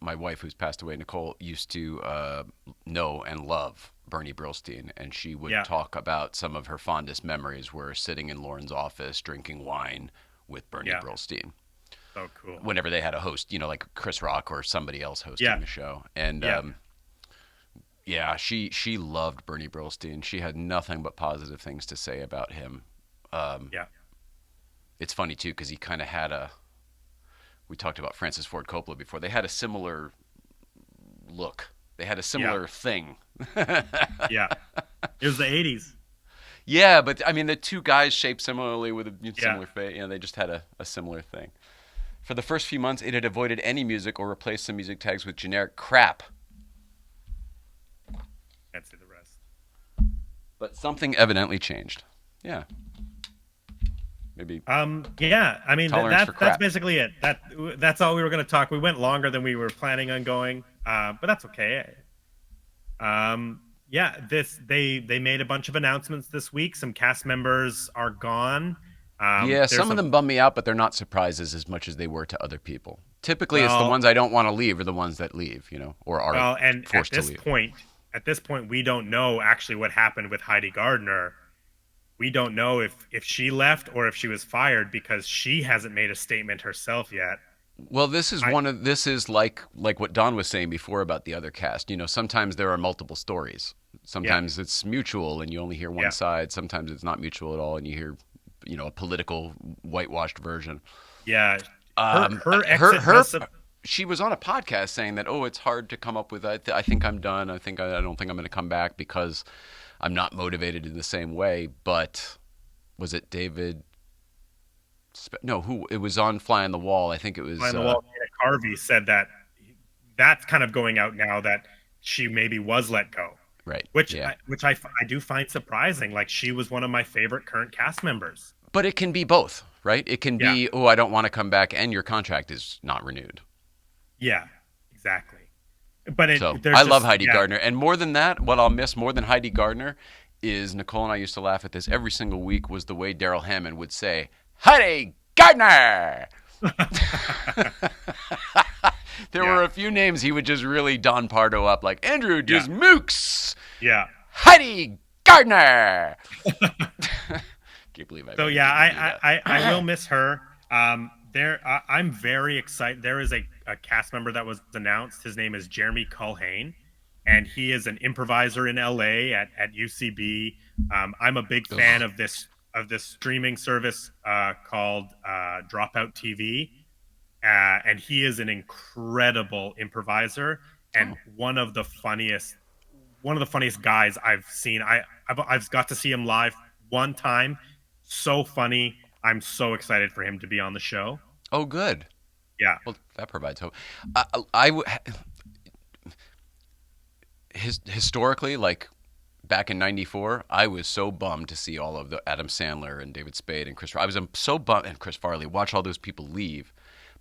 my wife, who's passed away, Nicole used to know and love Bernie Brillstein, and she would talk about some of her fondest memories were sitting in Lauren's office drinking wine with Bernie Brillstein. So cool. Whenever they had a host, like Chris Rock or somebody else hosting the show. And she loved Bernie Brillstein. She had nothing but positive things to say about him. It's funny too because he kind of had we talked about Francis Ford Coppola before. They had a similar look. They had a similar thing. Yeah. It was the 80s. Yeah, but I mean, the two guys shaped similarly with a similar face. They just had a similar thing. For the first few months, it had avoided any music or replaced some music tags with generic crap. Can't say the rest. But something evidently changed. Yeah. Maybe. Yeah. I mean, Tolerance for that's crap. basically it. That's all we were going to talk. We went longer than we were planning on going, but that's okay. Yeah. They made a bunch of announcements this week. Some cast members are gone. Some of them bum me out, but they're not surprises as much as they were to other people. Typically, it's the ones I don't want to leave are the ones that leave, or are forced to leave. At this point, we don't know actually what happened with Heidi Gardner. We don't know if she left or if she was fired because she hasn't made a statement herself yet. Well, this is like what Don was saying before about the other cast. Sometimes there are multiple stories. Sometimes it's mutual and you only hear one side. Sometimes it's not mutual at all and you hear, a political whitewashed version. Yeah. Her exit she was on a podcast saying that, it's hard to come up with, I think I'm done. I don't think I'm going to come back because I'm not motivated in the same way. But was it David? No, who? It was on Fly on the Wall. I think it was. Fly on the Wall. Harvey said that's kind of going out now that she maybe was let go. Right. Which I do find surprising. Like, she was one of my favorite current cast members. But it can be both, right? It can be, I don't want to come back, and your contract is not renewed. Yeah, exactly. But I love Heidi Gardner, and more than that, what I'll miss more than Heidi Gardner is Nicole and I used to laugh at this every single week was the way Daryl Hammond would say, "Heidi Gardner." There were a few names he would just really Don Pardo up, like Andrew Dismukes. Yeah. Heidi Gardner. Can't believe I will miss her. I'm very excited. There is a cast member that was announced. His name is Jeremy Culhane, and he is an improviser in LA at UCB. I'm a big fan of this streaming service called Dropout TV, and he is an incredible improviser and one of the funniest guys I've seen. I've got to see him live one time. So funny. I'm so excited for him to be on the show. Oh, good. Yeah. Well, that provides hope. Historically, like back in '94, I was so bummed to see all of the Adam Sandler and David Spade and Chris. I was so bummed, and Chris Farley, watch all those people leave.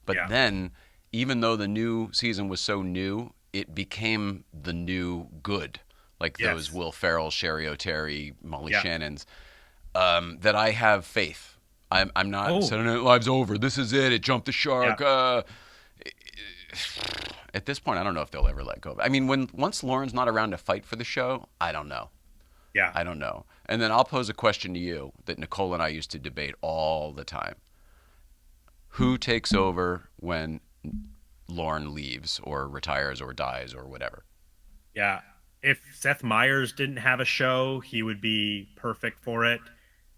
But then, even though the new season was so new, it became the new good. Like those Will Ferrell, Sherry O'Terry, Molly Shannons. That I have faith I'm not. Oh. Saturday Night Live's over. This is it. It jumped the shark. Yeah. At this point, I don't know if they'll ever let go of it. I mean, once Lauren's not around to fight for the show, I don't know. Yeah. I don't know. And then I'll pose a question to you that Nicole and I used to debate all the time. Who takes over when Lauren leaves or retires or dies or whatever? Yeah. If Seth Meyers didn't have a show, he would be perfect for it.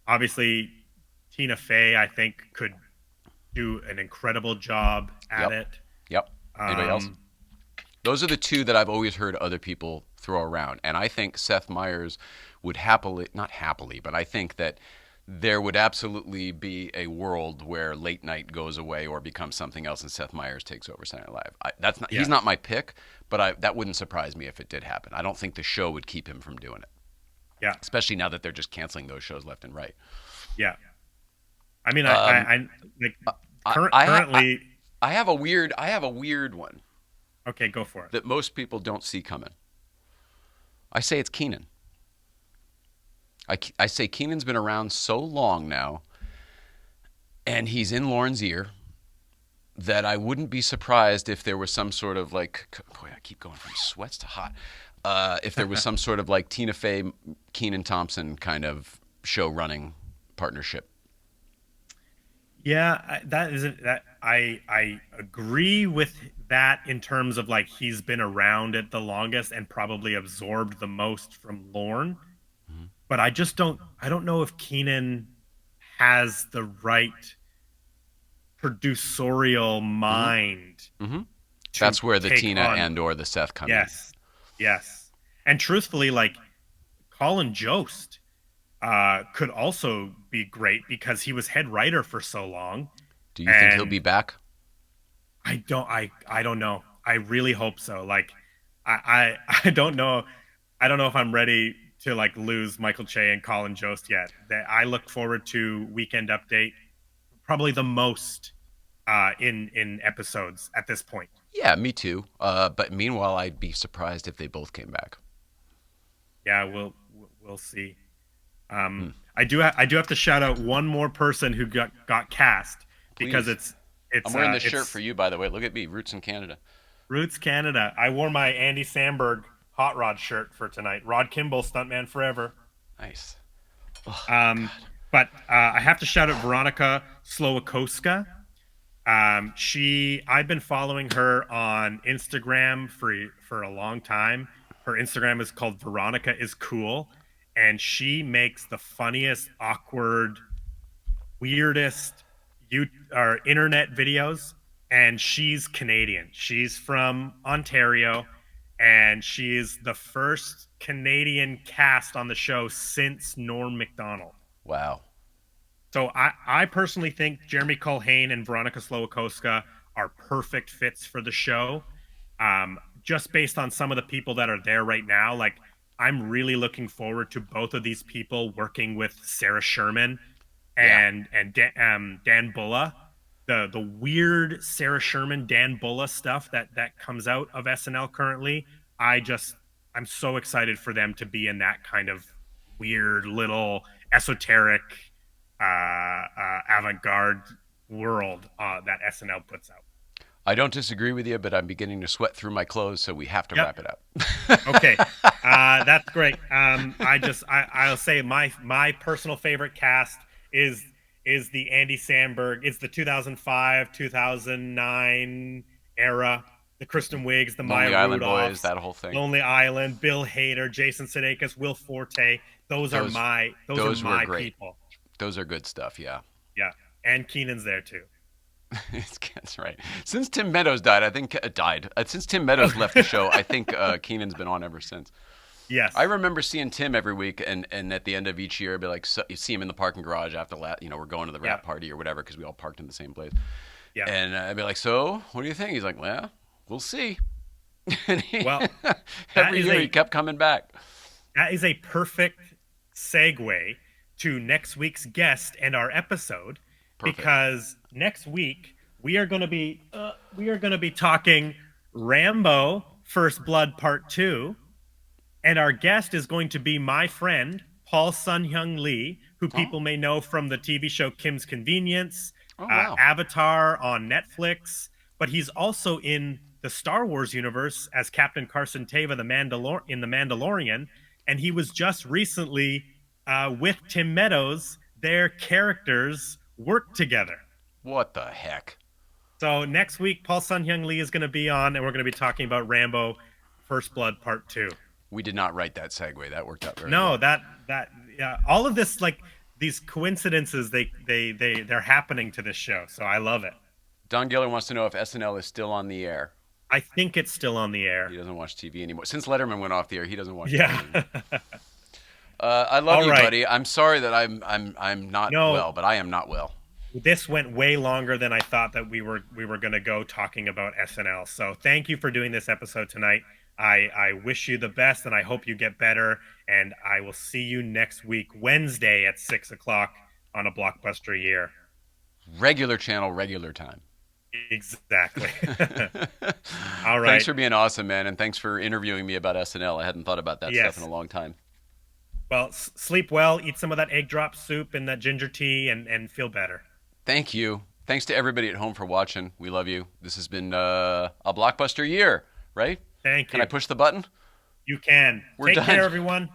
Obviously, Tina Fey, I think, could do an incredible job at it. Yep. Anybody else? Those are the two that I've always heard other people throw around. And I think Seth Meyers would not happily, but I think that there would absolutely be a world where late night goes away or becomes something else and Seth Meyers takes over Saturday Night Live. He's not my pick, but that wouldn't surprise me if it did happen. I don't think the show would keep him from doing it. Yeah. Especially now that they're just canceling those shows left and right. Yeah. I mean, currently. I have a weird one. Okay, go for it. That most people don't see coming. I say it's Kenan. I say Kenan's been around so long now, and he's in Lauren's ear, that I wouldn't be surprised if there was some sort of like, boy, I keep going from sweats to hot. If there was some sort of like Tina Fey, Kenan Thompson kind of show running partnership. Yeah, I agree with that in terms of like he's been around it the longest and probably absorbed the most from Lorne. Mm-hmm. But I don't know if Kenan has the right producerial mind. Mm-hmm. That's where the Tina and or the Seth come in. Yes. And truthfully, like Colin Jost could also be great because he was head writer for so long. Do you think he'll be back? I don't know. I really hope so. Like I don't know. I don't know if I'm ready to like lose Michael Che and Colin Jost yet. I look forward to Weekend Update probably the most in episodes at this point. Yeah, me too. But meanwhile, I'd be surprised if they both came back. Yeah, we'll see. I do have to shout out one more person who got cast because Please. it's. I'm wearing this shirt for you, by the way. Look at me, Roots in Canada. Roots Canada. I wore my Andy Samberg Hot Rod shirt for tonight. Rod Kimball, stuntman forever. Nice. Oh, but I have to shout out Veronica Slowakowska. I've been following her on Instagram for a long time. Her Instagram is called Veronica is Cool, and she makes the funniest, awkward, weirdest internet videos. And she's Canadian. She's from Ontario, and she is the first Canadian cast on the show since Norm Macdonald. Wow. So I personally think Jeremy Culhane and Veronica Slowakowska are perfect fits for the show. Just based on some of the people that are there right now, like I'm really looking forward to both of these people working with Sarah Sherman and Dan Bulla. The weird Sarah Sherman, Dan Bulla stuff that comes out of SNL currently. I'm so excited for them to be in that kind of weird little esoteric avant-garde world that SNL puts out. I don't disagree with you, but I'm beginning to sweat through my clothes, so we have to wrap it up. Okay, that's great. I'll say my personal favorite cast is the Andy Samberg. It's the 2005, 2009 era. The Kristen Wiig's, the Lonely Maya Island Rudolphs, Boys, that whole thing. Lonely Island, Bill Hader, Jason Sudeikis, Will Forte. Those are my people. Those are good stuff, yeah. Yeah, and Keenan's there too. That's right. Since Tim Meadows since Tim Meadows left the show, I think Keenan's been on ever since. Yes. I remember seeing Tim every week, and at the end of each year, it'd be like, so, you see him in the parking garage after we're going to the rap party or whatever because we all parked in the same place. Yeah. And I'd be like, so what do you think? He's like, well, we'll see. And every year he kept coming back. That is a perfect segue to next week's guest and our episode. Perfect. Because next week we are going to be talking Rambo First Blood Part 2, and our guest is going to be my friend Paul Sun-Hyung Lee, who people may know from the TV show Kim's Convenience, Oh, wow. Avatar on Netflix, but he's also in the Star Wars universe as Captain Carson Teva in The Mandalorian, and he was just recently with Tim Meadows. Their characters work together. What the heck? So next week, Paul Sun-Hyung Lee is going to be on, and we're going to be talking about Rambo: First Blood Part 2. We did not write that segue. That worked out very No, well. all of this, like these coincidences, they're happening to this show. So I love it. Don Giller wants to know if SNL is still on the air. I think it's still on the air. He doesn't watch TV anymore. Since Letterman went off the air, he doesn't watch TV Yeah. anymore. I love All you, right. buddy. I'm sorry that I'm not No. well, but I am not well. This went way longer than I thought that we were going to go talking about SNL. So thank you for doing this episode tonight. I wish you the best, and I hope you get better. And I will see you next week, Wednesday at 6:00 on a Blockbuster year. Regular channel, regular time. Exactly. All right. Thanks for being awesome, man, and thanks for interviewing me about SNL. I hadn't thought about that Yes. stuff in a long time. Well, sleep well, eat some of that egg drop soup and that ginger tea, and feel better. Thank you. Thanks to everybody at home for watching. We love you. This has been a Blockbuster year, right? Thank you. Can I push the button? You can. We're Take done. care, everyone.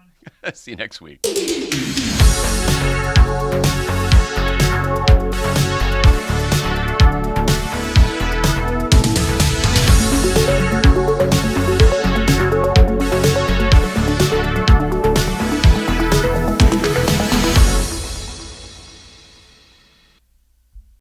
See you next week.